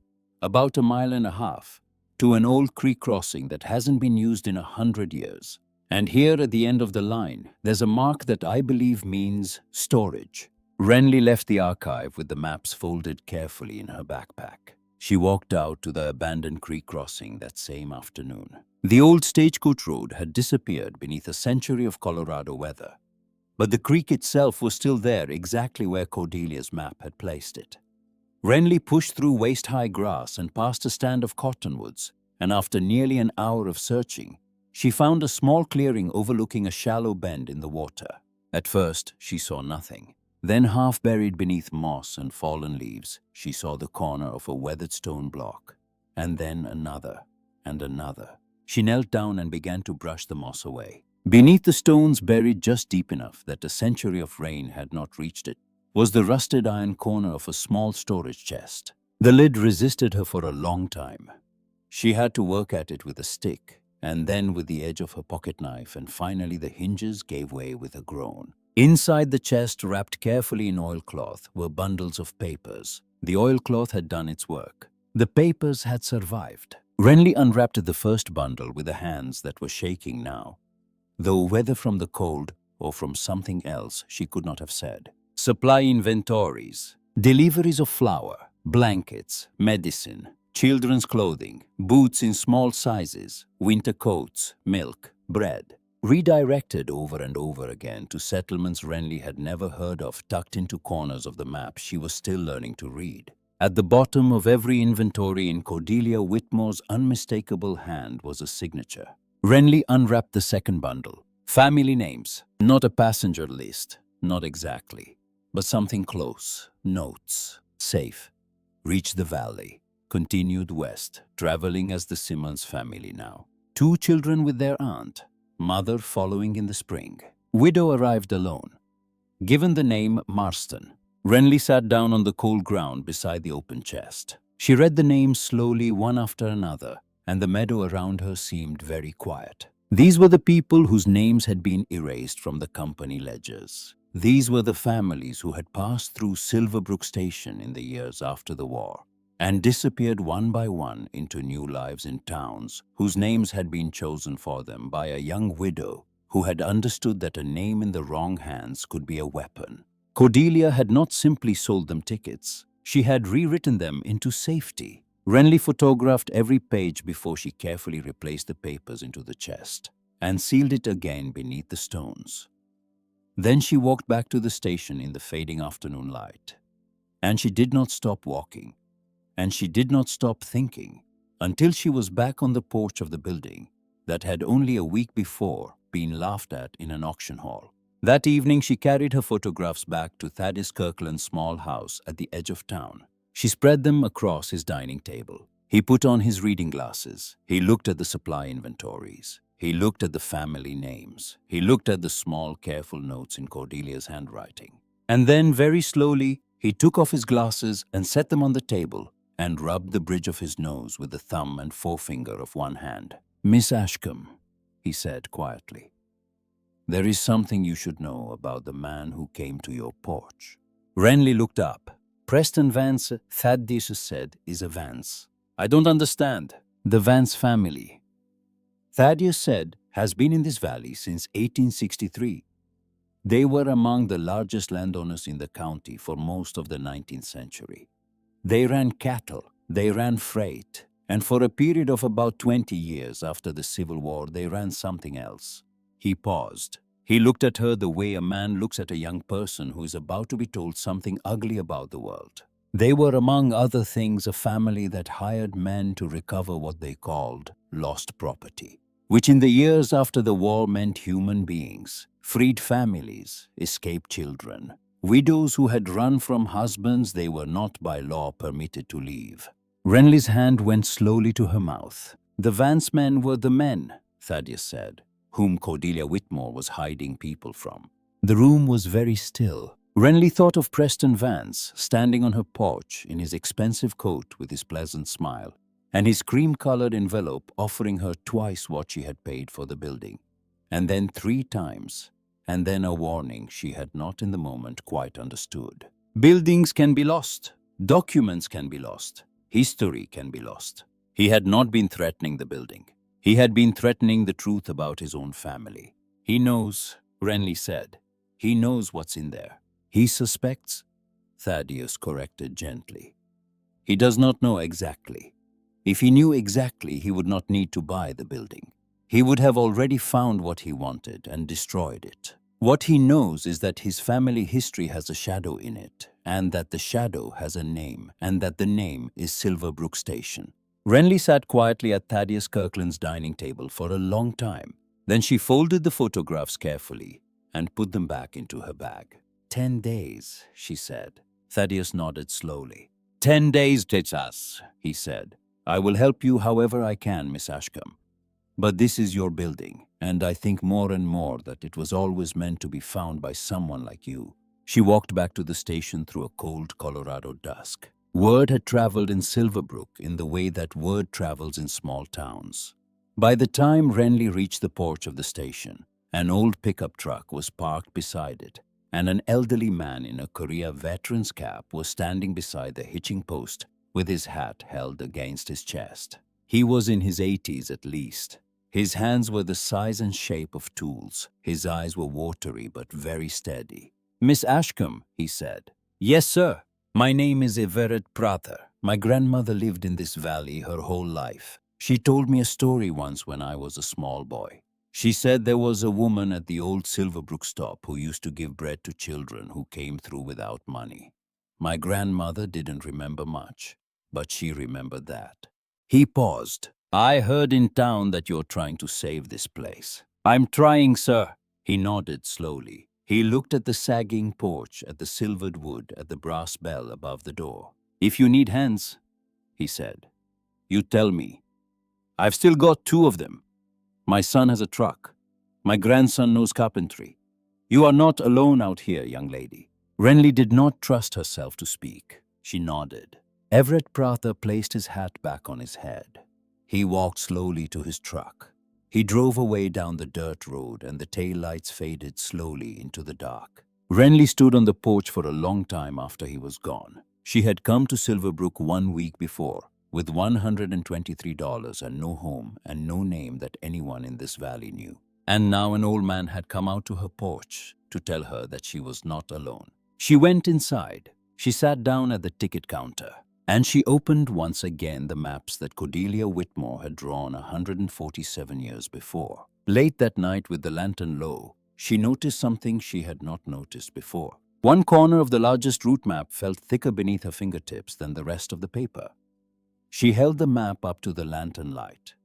about 1.5 miles, to an old creek crossing that hasn't been used in 100 years. And here at the end of the line, there's a mark that I believe means storage." Renly left the archive with the maps folded carefully in her backpack. She walked out to the abandoned creek crossing that same afternoon. The old stagecoach road had disappeared beneath a century of Colorado weather, but the creek itself was still there exactly where Cordelia's map had placed it. Renly pushed through waist-high grass and past a stand of cottonwoods, and after nearly an hour of searching, she found a small clearing overlooking a shallow bend in the water. At first, she saw nothing. Then, half buried beneath moss and fallen leaves, she saw the corner of a weathered stone block, and then another, and another. She knelt down and began to brush the moss away. Beneath the stones, buried just deep enough that a century of rain had not reached it, was the rusted iron corner of a small storage chest. The lid resisted her for a long time. She had to work at it with a stick, and then with the edge of her pocket knife, and finally the hinges gave way with a groan. Inside the chest, wrapped carefully in oilcloth, were bundles of papers. The oilcloth had done its work. The papers had survived. Renly unwrapped the first bundle with the hands that were shaking now, though whether from the cold or from something else she could not have said. Supply inventories, deliveries of flour, blankets, medicine, children's clothing, boots in small sizes, winter coats, milk, bread. Redirected over and over again to settlements Renly had never heard of, tucked into corners of the map she was still learning to read. At the bottom of every inventory in Cordelia Whitmore's unmistakable hand was a signature. Renly unwrapped the second bundle. Family names. Not a passenger list. Not exactly. But something close. Notes. Safe. Reached the valley. Continued west, traveling as the Simmons family now. 2 children with their aunt. Mother following in the spring. Widow arrived alone. Given the name Marston. Renly sat down on the cold ground beside the open chest. She read the names slowly, one after another, and the meadow around her seemed very quiet. These were the people whose names had been erased from the company ledgers. These were the families who had passed through Silverbrook Station in the years after the war and disappeared one by one into new lives in towns whose names had been chosen for them by a young widow who had understood that a name in the wrong hands could be a weapon. Cordelia had not simply sold them tickets. She had rewritten them into safety. Renly photographed every page before she carefully replaced the papers into the chest and sealed it again beneath the stones. Then she walked back to the station in the fading afternoon light. And she did not stop walking. And she did not stop thinking until she was back on the porch of the building that had only a week before been laughed at in an auction hall. That evening, she carried her photographs back to Thaddeus Kirkland's small house at the edge of town. She spread them across his dining table. He put on his reading glasses. He looked at the supply inventories. He looked at the family names. He looked at the small, careful notes in Cordelia's handwriting. And then, very slowly, he took off his glasses and set them on the table and rubbed the bridge of his nose with the thumb and forefinger of one hand. "Miss Ashcombe," he said quietly, "there is something you should know about the man who came to your porch." Renly looked up. "Preston Vance," Thaddeus said, "is a Vance." "I don't understand." "The Vance family," Thaddeus said, "has been in this valley since 1863. They were among the largest landowners in the county for most of the 19th century. They ran cattle, they ran freight, and for a period of about 20 years after the Civil War, they ran something else." He paused. He looked at her the way a man looks at a young person who is about to be told something ugly about the world. They were, among other things, a family that hired men to recover what they called lost property, which in the years after the war meant human beings, freed families, escaped children, widows who had run from husbands they were not by law permitted to leave. Renly's hand went slowly to her mouth. "The Vance men were the men," Thaddeus said, "whom Cordelia Whitmore was hiding people from." The room was very still. Renly thought of Preston Vance standing on her porch in his expensive coat with his pleasant smile, and his cream-colored envelope offering her twice what she had paid for the building, and then 3 times, and then a warning she had not in the moment quite understood. Buildings can be lost. Documents can be lost. History can be lost. He had not been threatening the building. He had been threatening the truth about his own family. "He knows," Renly said. "He knows what's in there." "He suspects," Thaddeus corrected gently. "He does not know exactly. If he knew exactly, he would not need to buy the building. He would have already found what he wanted and destroyed it. What he knows is that his family history has a shadow in it, and that the shadow has a name, and that the name is Silverbrook Station." Renly sat quietly at Thaddeus Kirkland's dining table for a long time. Then she folded the photographs carefully and put them back into her bag. 10 days, she said. Thaddeus nodded slowly. 10 days, Tetas, he said. "I will help you however I can, Miss Ashcombe. But this is your building, and I think more and more that it was always meant to be found by someone like you." She walked back to the station through a cold Colorado dusk. Word had traveled in Silverbrook in the way that word travels in small towns. By the time Renly reached the porch of the station, an old pickup truck was parked beside it, and an elderly man in a Korea veteran's cap was standing beside the hitching post with his hat held against his chest. He was in his 80s at least. His hands were the size and shape of tools. His eyes were watery but very steady. "Miss Ashcombe," he said. "Yes, sir. My name is Everett Prather. My grandmother lived in this valley her whole life. She told me a story once when I was a small boy. She said there was a woman at the old Silverbrook stop who used to give bread to children who came through without money. My grandmother didn't remember much, but she remembered that." He paused. "I heard in town that you're trying to save this place." "I'm trying, sir." He nodded slowly. He looked at the sagging porch, at the silvered wood, at the brass bell above the door. "If you need hands," he said, "you tell me. I've still got 2 of them. My son has a truck. My grandson knows carpentry. You are not alone out here, young lady." Renly did not trust herself to speak. She nodded. Everett Prather placed his hat back on his head. He walked slowly to his truck. He drove away down the dirt road, and the tail lights faded slowly into the dark. Renly stood on the porch for a long time after he was gone. She had come to Silverbrook 1 week before, with $123 and no home and no name that anyone in this valley knew. And now an old man had come out to her porch to tell her that she was not alone. She went inside. She sat down at the ticket counter, and she opened once again the maps that Cordelia Whitmore had drawn 147 years before. Late that night, with the lantern low, she noticed something she had not noticed before. One corner of the largest route map felt thicker beneath her fingertips than the rest of the paper. She held the map up to the lantern light.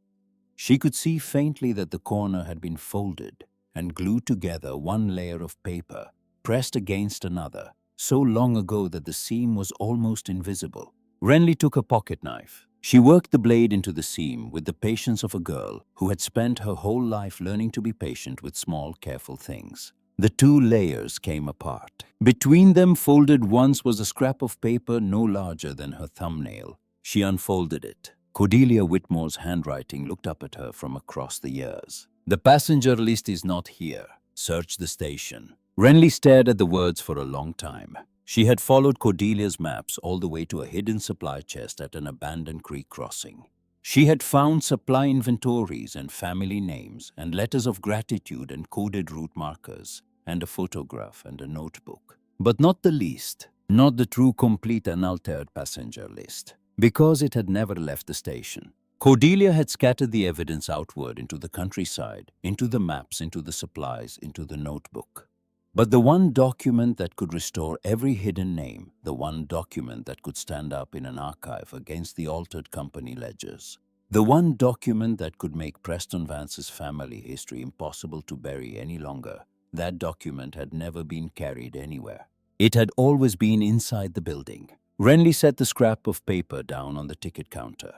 She could see faintly that the corner had been folded and glued together, one layer of paper pressed against another, so long ago that the seam was almost invisible. Renly took a pocket knife. She worked the blade into the seam with the patience of a girl who had spent her whole life learning to be patient with small, careful things. The two layers came apart. Between them, folded once, was a scrap of paper no larger than her thumbnail. She unfolded it. Cordelia Whitmore's handwriting looked up at her from across the years. "The passenger list is not here. Search the station." Renly stared at the words for a long time. She had followed Cordelia's maps all the way to a hidden supply chest at an abandoned creek crossing. She had found supply inventories and family names and letters of gratitude and coded route markers and a photograph and a notebook. But not the least, not the true, complete, unaltered passenger list, because it had never left the station. Cordelia had scattered the evidence outward into the countryside, into the maps, into the supplies, into the notebook. But the one document that could restore every hidden name, the one document that could stand up in an archive against the altered company ledgers, the one document that could make Preston Vance's family history impossible to bury any longer, that document had never been carried anywhere. It had always been inside the building. Renly set the scrap of paper down on the ticket counter.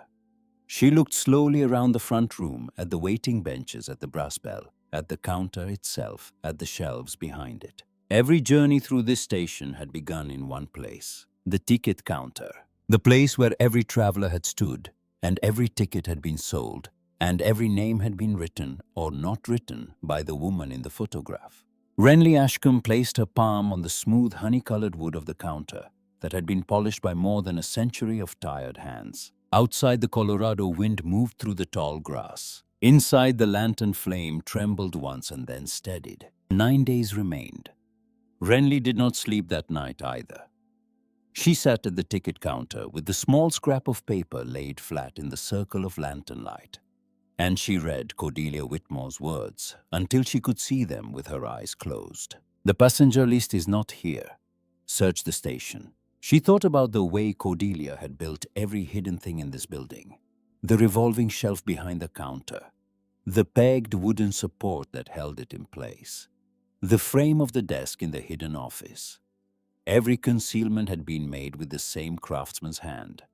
She looked slowly around the front room, at the waiting benches, at the brass bell, at the counter itself, at the shelves behind it. Every journey through this station had begun in one place, the ticket counter, the place where every traveler had stood, and every ticket had been sold, and every name had been written or not written by the woman in the photograph. Renly Ashcombe placed her palm on the smooth honey-colored wood of the counter that had been polished by more than a century of tired hands. Outside, the Colorado wind moved through the tall grass. Inside, the lantern flame trembled once and then steadied. 9 days remained. Renly did not sleep that night either. She sat at the ticket counter with the small scrap of paper laid flat in the circle of lantern light. And she read Cordelia Whitmore's words until she could see them with her eyes closed. "The passenger list is not here. Search the station." She thought about the way Cordelia had built every hidden thing in this building. The revolving shelf behind the counter, the pegged wooden support that held it in place, the frame of the desk in the hidden office. Every concealment had been made with the same craftsman's hand.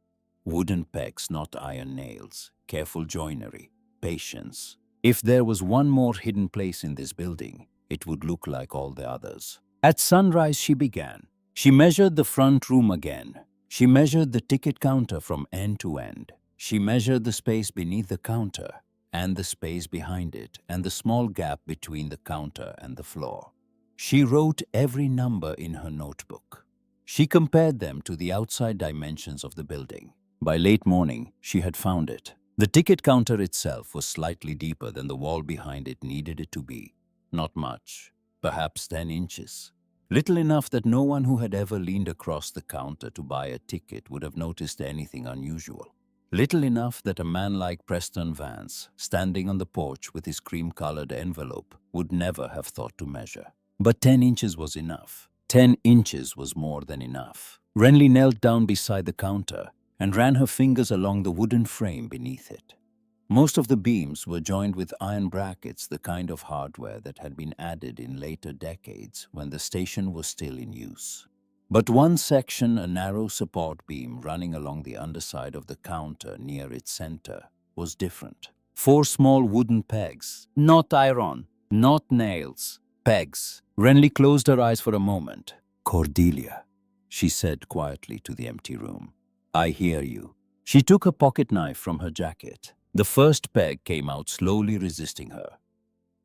Wooden pegs, not iron nails, careful joinery, patience. If there was one more hidden place in this building, it would look like all the others. At sunrise, she began. She measured the front room again. She measured the ticket counter from end to end. She measured the space beneath the counter, and the space behind it, and the small gap between the counter and the floor. She wrote every number in her notebook. She compared them to the outside dimensions of the building. By late morning, she had found it. The ticket counter itself was slightly deeper than the wall behind it needed it to be. Not much, perhaps 10 inches. Little enough that no one who had ever leaned across the counter to buy a ticket would have noticed anything unusual. Little enough that a man like Preston Vance, standing on the porch with his cream-colored envelope, would never have thought to measure. But 10 inches was enough. 10 inches was more than enough. Renly knelt down beside the counter and ran her fingers along the wooden frame beneath it. Most of the beams were joined with iron brackets, the kind of hardware that had been added in later decades when the station was still in use. But one section, a narrow support beam running along the underside of the counter near its center, was different. 4 small wooden pegs, not iron, not nails, pegs. Renly closed her eyes for a moment. "Cordelia," she said quietly to the empty room. "I hear you." She took a pocket knife from her jacket. The first peg came out slowly, resisting her.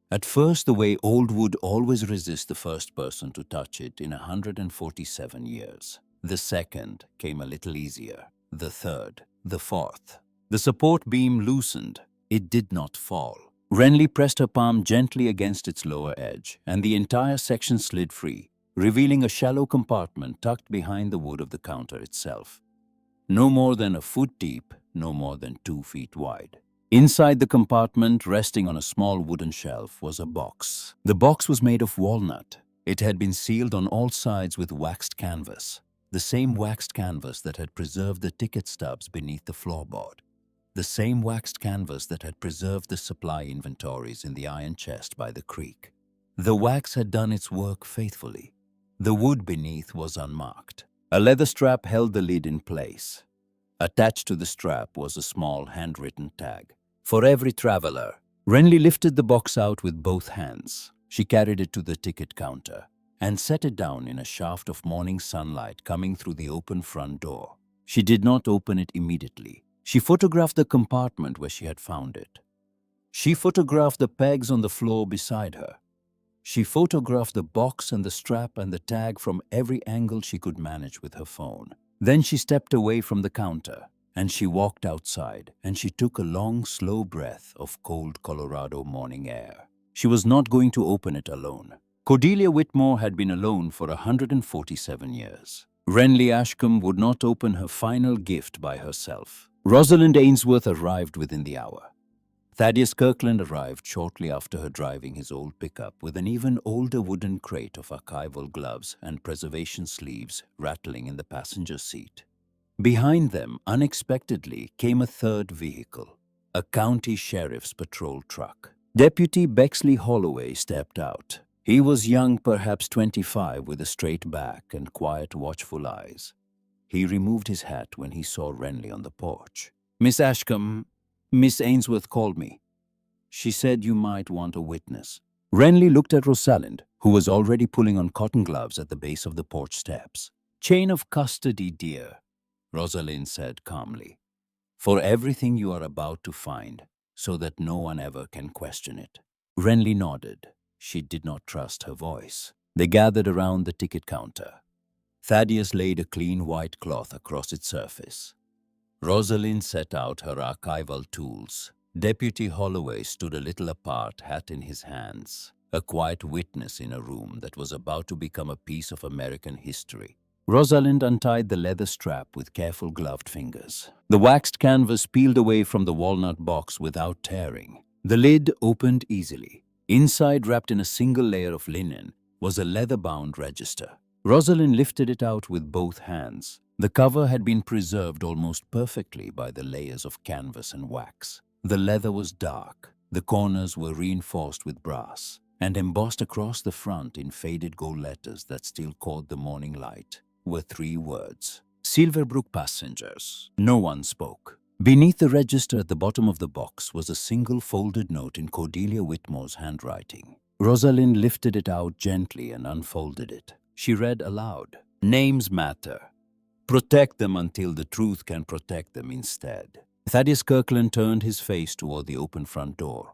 At first, the way old wood always resists the first person to touch it in 147 years. The second came a little easier. The third, the fourth. The support beam loosened. It did not fall. Renly pressed her palm gently against its lower edge, and the entire section slid free, revealing a shallow compartment tucked behind the wood of the counter itself. No more than a foot deep, no more than 2 feet wide. Inside the compartment, resting on a small wooden shelf, was a box. The box was made of walnut. It had been sealed on all sides with waxed canvas, the same waxed canvas that had preserved the ticket stubs beneath the floorboard, the same waxed canvas that had preserved the supply inventories in the iron chest by the creek. The wax had done its work faithfully. The wood beneath was unmarked. A leather strap held the lid in place. Attached to the strap was a small handwritten tag. For every traveler. Renly lifted the box out with both hands. She carried it to the ticket counter and set it down in a shaft of morning sunlight coming through the open front door. She did not open it immediately. She photographed the compartment where she had found it. She photographed the pegs on the floor beside her. She photographed the box and the strap and the tag from every angle she could manage with her phone. Then she stepped away from the counter and she walked outside and she took a long, slow breath of cold Colorado morning air. She was not going to open it alone. Cordelia Whitmore had been alone for 147 years. Renly Ashcombe would not open her final gift by herself. Rosalind Ainsworth arrived within the hour. Thaddeus Kirkland arrived shortly after her driving his old pickup with an even older wooden crate of archival gloves and preservation sleeves rattling in the passenger seat. Behind them, unexpectedly, came a third vehicle, a county sheriff's patrol truck. Deputy Bexley Holloway stepped out. He was young, perhaps 25, with a straight back and quiet, watchful eyes. He removed his hat when he saw Renly on the porch. "Miss Ashcombe, Miss Ainsworth called me. She said you might want a witness." Renly looked at Rosalind, who was already pulling on cotton gloves at the base of the porch steps. "Chain of custody, dear," Rosalind said calmly, "for everything you are about to find, so that no one ever can question it." Renly nodded. She did not trust her voice. They gathered around the ticket counter. Thaddeus laid a clean white cloth across its surface. Rosalind set out her archival tools. Deputy Holloway stood a little apart, hat in his hands, a quiet witness in a room that was about to become a piece of American history. Rosalind untied the leather strap with careful gloved fingers. The waxed canvas peeled away from the walnut box without tearing. The lid opened easily. Inside, wrapped in a single layer of linen, was a leather-bound register. Rosalind lifted it out with both hands. The cover had been preserved almost perfectly by the layers of canvas and wax. The leather was dark. The corners were reinforced with brass, and embossed across the front in faded gold letters that still caught the morning light were 3 words: Silverbrook passengers. No one spoke. Beneath the register at the bottom of the box was a single folded note in Cordelia Whitmore's handwriting. Rosalind lifted it out gently and unfolded it. She read aloud, "Names matter. Protect them until the truth can protect them instead." Thaddeus Kirkland turned his face toward the open front door,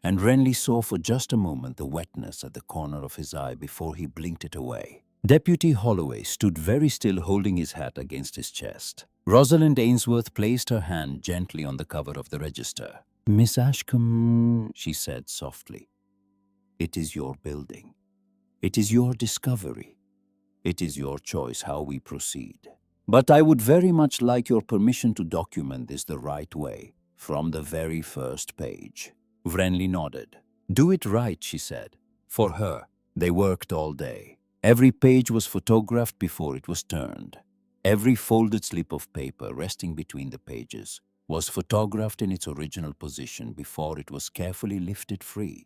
and Renly saw for just a moment the wetness at the corner of his eye before he blinked it away. Deputy Holloway stood very still, holding his hat against his chest. Rosalind Ainsworth placed her hand gently on the cover of the register. "Miss Ashcombe," she said softly, "it is your building. It is your discovery. It is your choice how we proceed. But I would very much like your permission to document this the right way, from the very first page." Renly nodded. "Do it right," she said. For her, they worked all day. Every page was photographed before it was turned. Every folded slip of paper resting between the pages was photographed in its original position before it was carefully lifted free.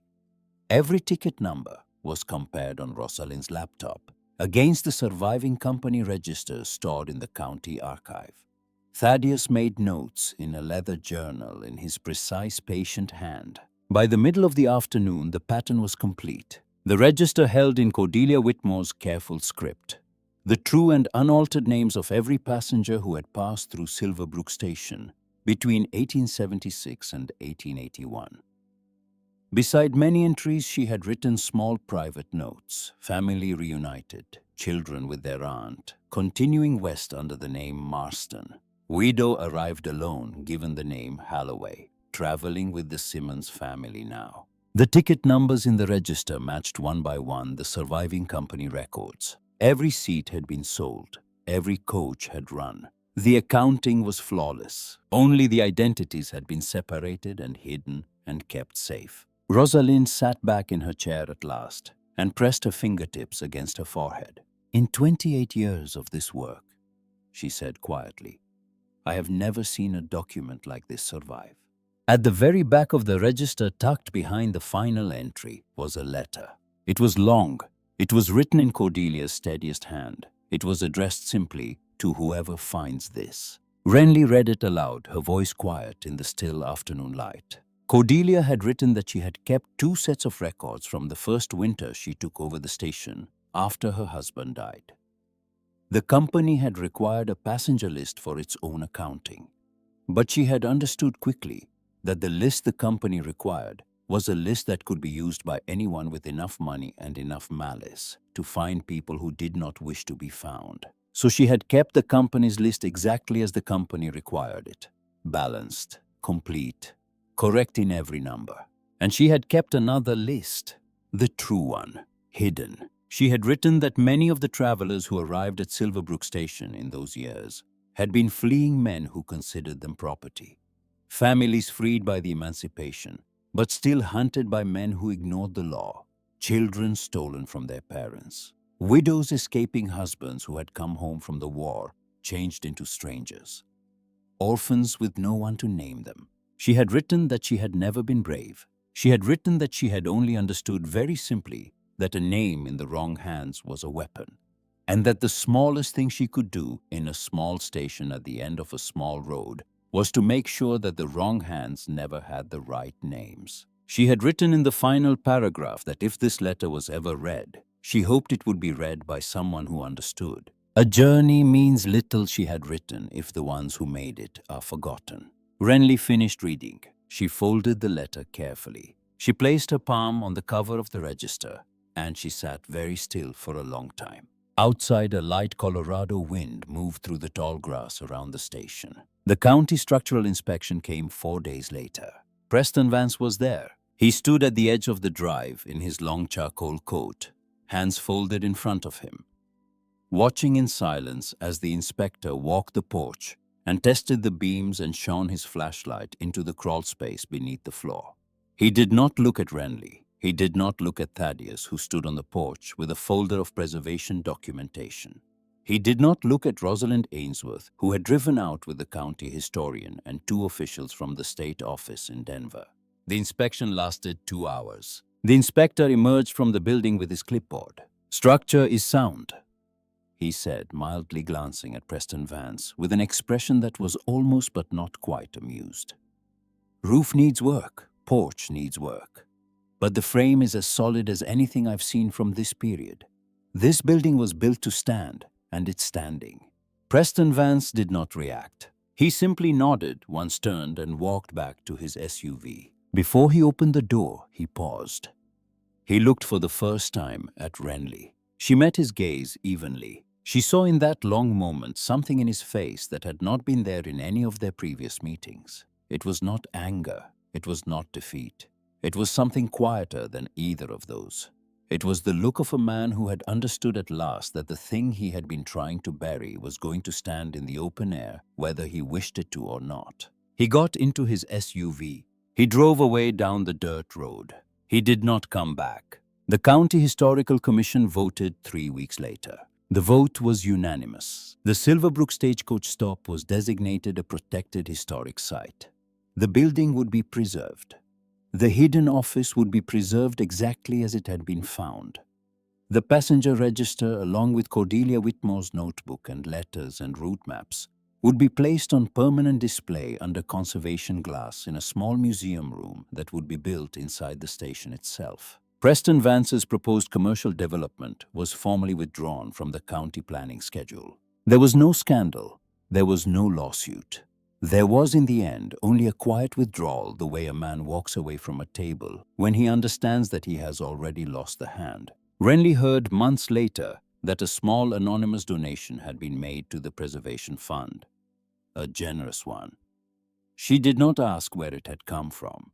Every ticket number was compared on Rosalind's laptop against the surviving company registers stored in the county archive. Thaddeus made notes in a leather journal in his precise, patient hand. By the middle of the afternoon, the pattern was complete. The register held in Cordelia Whitmore's careful script the true and unaltered names of every passenger who had passed through Silverbrook Station between 1876 and 1881. Beside many entries, she had written small private notes: family reunited, children with their aunt, continuing west under the name Marston, widow arrived alone given the name Halloway, traveling with the Simmons family now. The ticket numbers in the register matched one by one the surviving company records. Every seat had been sold. Every coach had run. The accounting was flawless. Only the identities had been separated and hidden and kept safe. Rosalind sat back in her chair at last and pressed her fingertips against her forehead. "In 28 years of this work," she said quietly, "I have never seen a document like this survive." At the very back of the register, tucked behind the final entry, was a letter. It was long. It was written in Cordelia's steadiest hand. It was addressed simply, "To whoever finds this." Renly read it aloud, her voice quiet in the still afternoon light. Cordelia had written that she had kept 2 sets of records from the first winter she took over the station after her husband died. The company had required a passenger list for its own accounting, but she had understood quickly that the list the company required was a list that could be used by anyone with enough money and enough malice to find people who did not wish to be found. So she had kept the company's list exactly as the company required it, balanced, complete, correct in every number. And she had kept another list, the true one, hidden. She had written that many of the travelers who arrived at Silverbrook Station in those years had been fleeing men who considered them property. Families freed by the emancipation, but still hunted by men who ignored the law. Children stolen from their parents. Widows escaping husbands who had come home from the war, changed into strangers. Orphans with no one to name them. She had written that she had never been brave. She had written that she had only understood very simply that a name in the wrong hands was a weapon, and that the smallest thing she could do in a small station at the end of a small road was to make sure that the wrong hands never had the right names. She had written in the final paragraph that if this letter was ever read, she hoped it would be read by someone who understood. A journey means little, she had written, if the ones who made it are forgotten. Renly finished reading. She folded the letter carefully. She placed her palm on the cover of the register, and she sat very still for a long time. Outside, a light Colorado wind moved through the tall grass around the station. The county structural inspection came 4 days later. Preston Vance was there. He stood at the edge of the drive in his long charcoal coat, hands folded in front of him, watching in silence as the inspector walked the porch and tested the beams and shone his flashlight into the crawl space beneath the floor. He did not look at Renly. He did not look at Thaddeus, who stood on the porch with a folder of preservation documentation. He did not look at Rosalind Ainsworth, who had driven out with the county historian and 2 officials from the state office in Denver. The inspection lasted 2 hours. The inspector emerged from the building with his clipboard. "Structure is sound," he said, mildly glancing at Preston Vance with an expression that was almost but not quite amused. "Roof needs work, porch needs work, but the frame is as solid as anything I've seen from this period. This building was built to stand, and it's standing." Preston Vance did not react. He simply nodded, once turned and walked back to his SUV. Before he opened the door, he paused. He looked for the first time at Renly. She met his gaze evenly. She saw in that long moment something in his face that had not been there in any of their previous meetings. It was not anger. It was not defeat. It was something quieter than either of those. It was the look of a man who had understood at last that the thing he had been trying to bury was going to stand in the open air, whether he wished it to or not. He got into his SUV. He drove away down the dirt road. He did not come back. The County Historical Commission voted 3 weeks later. The vote was unanimous. The Silverbrook Stagecoach stop was designated a protected historic site. The building would be preserved. The hidden office would be preserved exactly as it had been found. The passenger register, along with Cordelia Whitmore's notebook and letters and route maps, would be placed on permanent display under conservation glass in a small museum room that would be built inside the station itself. Preston Vance's proposed commercial development was formally withdrawn from the county planning schedule. There was no scandal. There was no lawsuit. There was, in the end, only a quiet withdrawal, the way a man walks away from a table when he understands that he has already lost the hand. Renly heard months later that a small anonymous donation had been made to the Preservation Fund. A generous one. She did not ask where it had come from.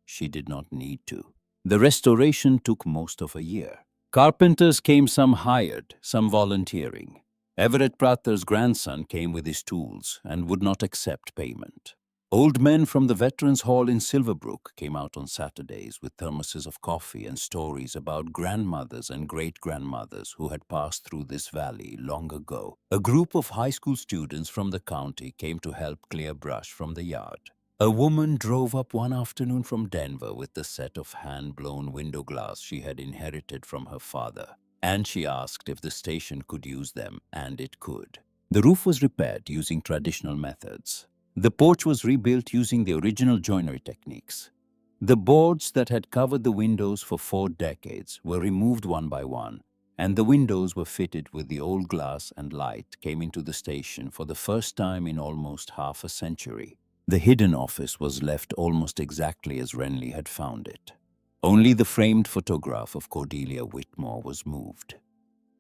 She did not need to. The restoration took most of a year. Carpenters came, some hired, some volunteering. Everett Prather's grandson came with his tools and would not accept payment. Old men from the Veterans Hall in Silverbrook came out on Saturdays with thermoses of coffee and stories about grandmothers and great-grandmothers who had passed through this valley long ago. A group of high school students from the county came to help clear brush from the yard. A woman drove up one afternoon from Denver with the set of hand-blown window glass she had inherited from her father, and she asked if the station could use them, and it could. The roof was repaired using traditional methods. The porch was rebuilt using the original joinery techniques. The boards that had covered the windows for 4 decades were removed one by one, and the windows were fitted with the old glass, and light came into the station for the first time in almost half a century. The hidden office was left almost exactly as Renly had found it. Only the framed photograph of Cordelia Whitmore was moved.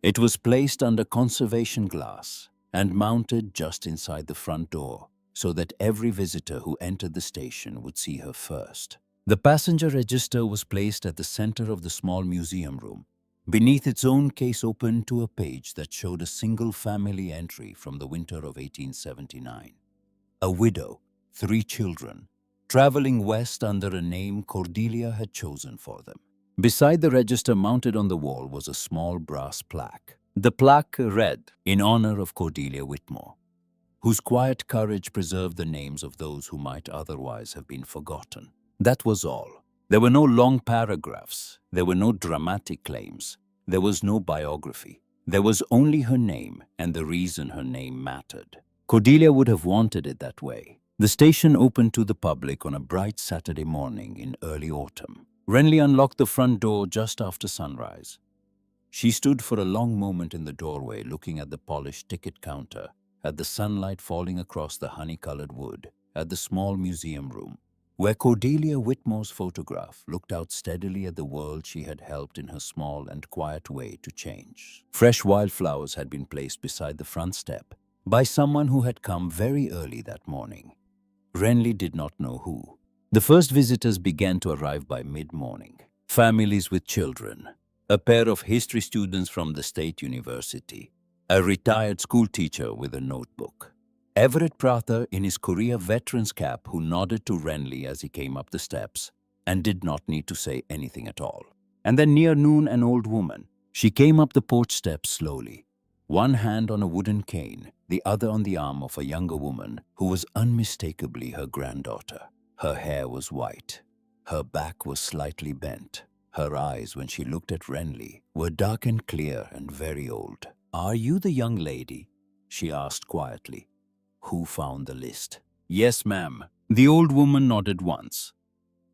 It was placed under conservation glass and mounted just inside the front door so that every visitor who entered the station would see her first. The passenger register was placed at the center of the small museum room. Beneath its own case opened to a page that showed a single family entry from the winter of 1879. A widow, 3 children, traveling west under a name Cordelia had chosen for them. Beside the register mounted on the wall was a small brass plaque. The plaque read, "In honor of Cordelia Whitmore, whose quiet courage preserved the names of those who might otherwise have been forgotten." That was all. There were no long paragraphs. There were no dramatic claims. There was no biography. There was only her name and the reason her name mattered. Cordelia would have wanted it that way. The station opened to the public on a bright Saturday morning in early autumn. Renly unlocked the front door just after sunrise. She stood for a long moment in the doorway looking at the polished ticket counter, at the sunlight falling across the honey-colored wood, at the small museum room, where Cordelia Whitmore's photograph looked out steadily at the world she had helped in her small and quiet way to change. Fresh wildflowers had been placed beside the front step by someone who had come very early that morning. Renly did not know who. The first visitors began to arrive by mid-morning. Families with children, a pair of history students from the State University, a retired school teacher with a notebook, Everett Prather in his Korea veteran's cap who nodded to Renly as he came up the steps and did not need to say anything at all. And then near noon, an old woman. She came up the porch steps slowly, one hand on a wooden cane, the other on the arm of a younger woman who was unmistakably her granddaughter. Her hair was white. Her back was slightly bent. Her eyes, when she looked at Renly, were dark and clear and very old. "Are you the young lady?" she asked quietly. "Who found the list?" "Yes, ma'am." The old woman nodded once.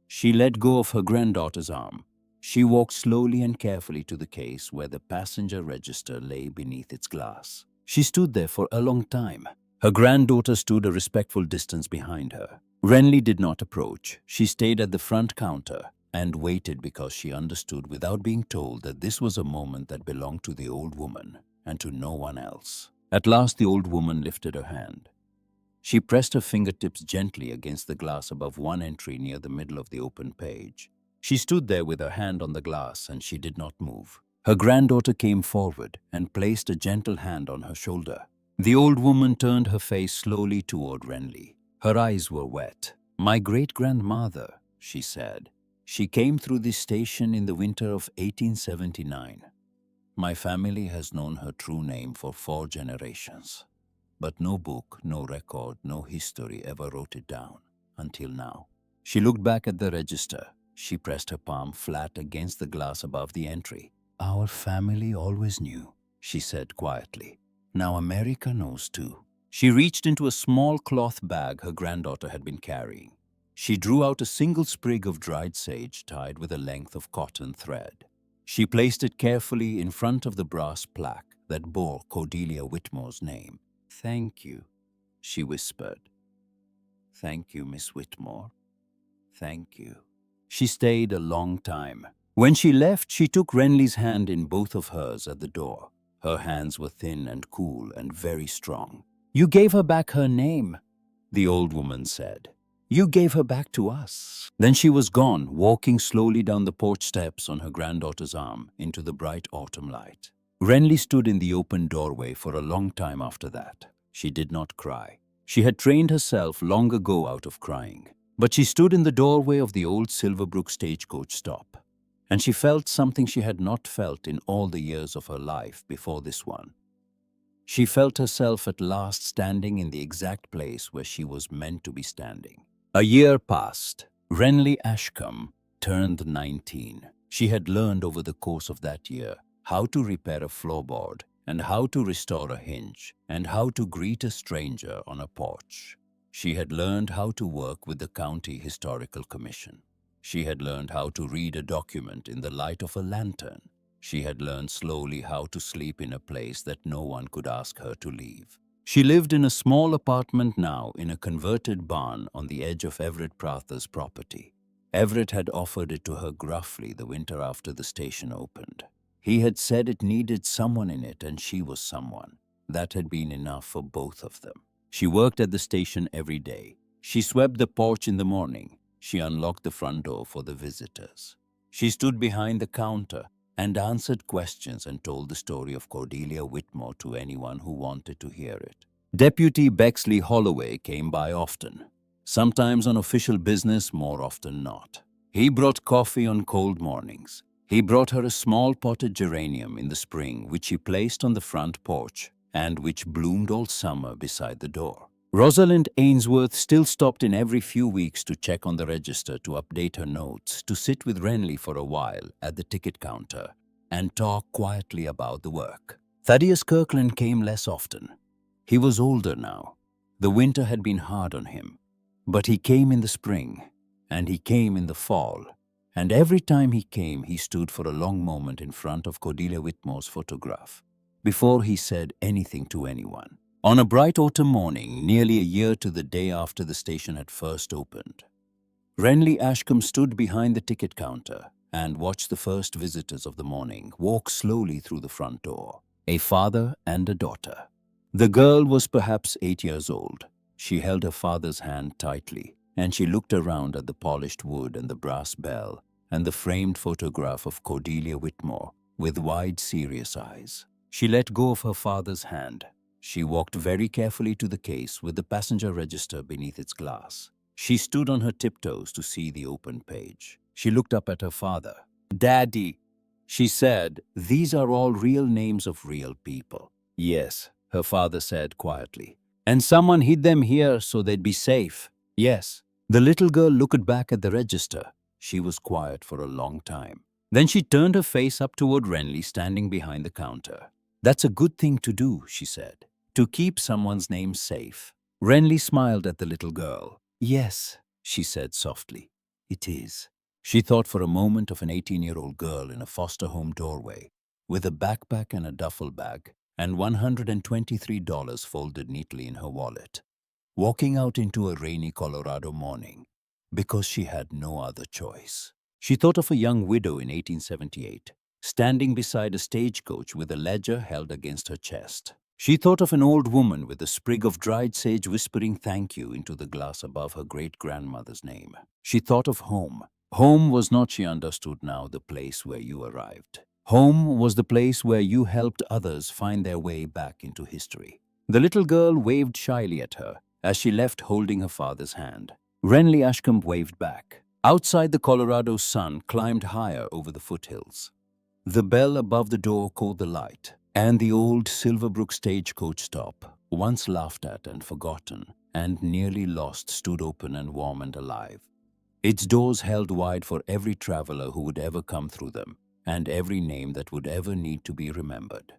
She let go of her granddaughter's arm. She walked slowly and carefully to the case where the passenger register lay beneath its glass. She stood there for a long time. Her granddaughter stood a respectful distance behind her. Renly did not approach. She stayed at the front counter and waited because she understood without being told that this was a moment that belonged to the old woman and to no one else. At last the old woman lifted her hand. She pressed her fingertips gently against the glass above one entry near the middle of the open page. She stood there with her hand on the glass and she did not move. Her granddaughter came forward and placed a gentle hand on her shoulder. The old woman turned her face slowly toward Renly. Her eyes were wet. "My great-grandmother," she said. "She came through this station in the winter of 1879. My family has known her true name for 4 generations. But no book, no record, no history ever wrote it down, until now." She looked back at the register. She pressed her palm flat against the glass above the entry. "Our family always knew," she said quietly. "Now America knows too." She reached into a small cloth bag her granddaughter had been carrying. She drew out a single sprig of dried sage tied with a length of cotton thread. She placed it carefully in front of the brass plaque that bore Cordelia Whitmore's name. "Thank you," she whispered. "Thank you, Miss Whitmore. Thank you." She stayed a long time. When she left, she took Renly's hand in both of hers at the door. Her hands were thin and cool and very strong. "You gave her back her name," the old woman said. "You gave her back to us." Then she was gone, walking slowly down the porch steps on her granddaughter's arm into the bright autumn light. Renly stood in the open doorway for a long time after that. She did not cry. She had trained herself long ago out of crying. But she stood in the doorway of the old Silverbrook Stagecoach stop, and she felt something she had not felt in all the years of her life before this one. She felt herself at last standing in the exact place where she was meant to be standing. A year passed. Renly Ashcombe turned 19. She had learned over the course of that year how to repair a floorboard and how to restore a hinge, and how to greet a stranger on a porch. She had learned how to work with the County Historical Commission. She had learned how to read a document in the light of a lantern. She had learned slowly how to sleep in a place that no one could ask her to leave. She lived in a small apartment now in a converted barn on the edge of Everett Prather's property. Everett had offered it to her gruffly the winter after the station opened. He had said it needed someone in it, and she was someone. That had been enough for both of them. She worked at the station every day. She swept the porch in the morning. She unlocked the front door for the visitors. She stood behind the counter and answered questions and told the story of Cordelia Whitmore to anyone who wanted to hear it. Deputy Bexley Holloway came by often, sometimes on official business, more often not. He brought coffee on cold mornings. He brought her a small potted geranium in the spring, which she placed on the front porch and which bloomed all summer beside the door. Rosalind Ainsworth still stopped in every few weeks to check on the register, to update her notes, to sit with Renly for a while at the ticket counter and talk quietly about the work. Thaddeus Kirkland came less often. He was older now. The winter had been hard on him. But he came in the spring, and he came in the fall, and every time he came, he stood for a long moment in front of Cordelia Whitmore's photograph before he said anything to anyone. On a bright autumn morning, nearly a year to the day after the station had first opened, Renly Ashcombe stood behind the ticket counter and watched the first visitors of the morning walk slowly through the front door, a father and a daughter. The girl was perhaps 8 years old. She held her father's hand tightly, and she looked around at the polished wood and the brass bell and the framed photograph of Cordelia Whitmore with wide, serious eyes. She let go of her father's hand. She walked very carefully to the case with the passenger register beneath its glass. She stood on her tiptoes to see the open page. She looked up at her father. "Daddy," she said, "these are all real names of real people." "Yes," her father said quietly. "And someone hid them here so they'd be safe." "Yes." The little girl looked back at the register. She was quiet for a long time. Then she turned her face up toward Renly, standing behind the counter. "That's a good thing to do," she said, "to keep someone's name safe." Renly smiled at the little girl. "Yes," she said softly, "it is." She thought for a moment of an 18-year-old girl in a foster home doorway, with a backpack and a duffel bag, and $123 folded neatly in her wallet, walking out into a rainy Colorado morning, because she had no other choice. She thought of a young widow in 1878, standing beside a stagecoach with a ledger held against her chest. She thought of an old woman with a sprig of dried sage whispering thank you into the glass above her great-grandmother's name. She thought of home. Home was not, she understood now, the place where you arrived. Home was the place where you helped others find their way back into history. The little girl waved shyly at her as she left, holding her father's hand. Renly Ashcombe waved back. Outside, the Colorado sun climbed higher over the foothills. The bell above the door called the light, and the old Silverbrook stagecoach stop, once laughed at and forgotten and nearly lost, stood open and warm and alive. Its doors held wide for every traveler who would ever come through them, and every name that would ever need to be remembered.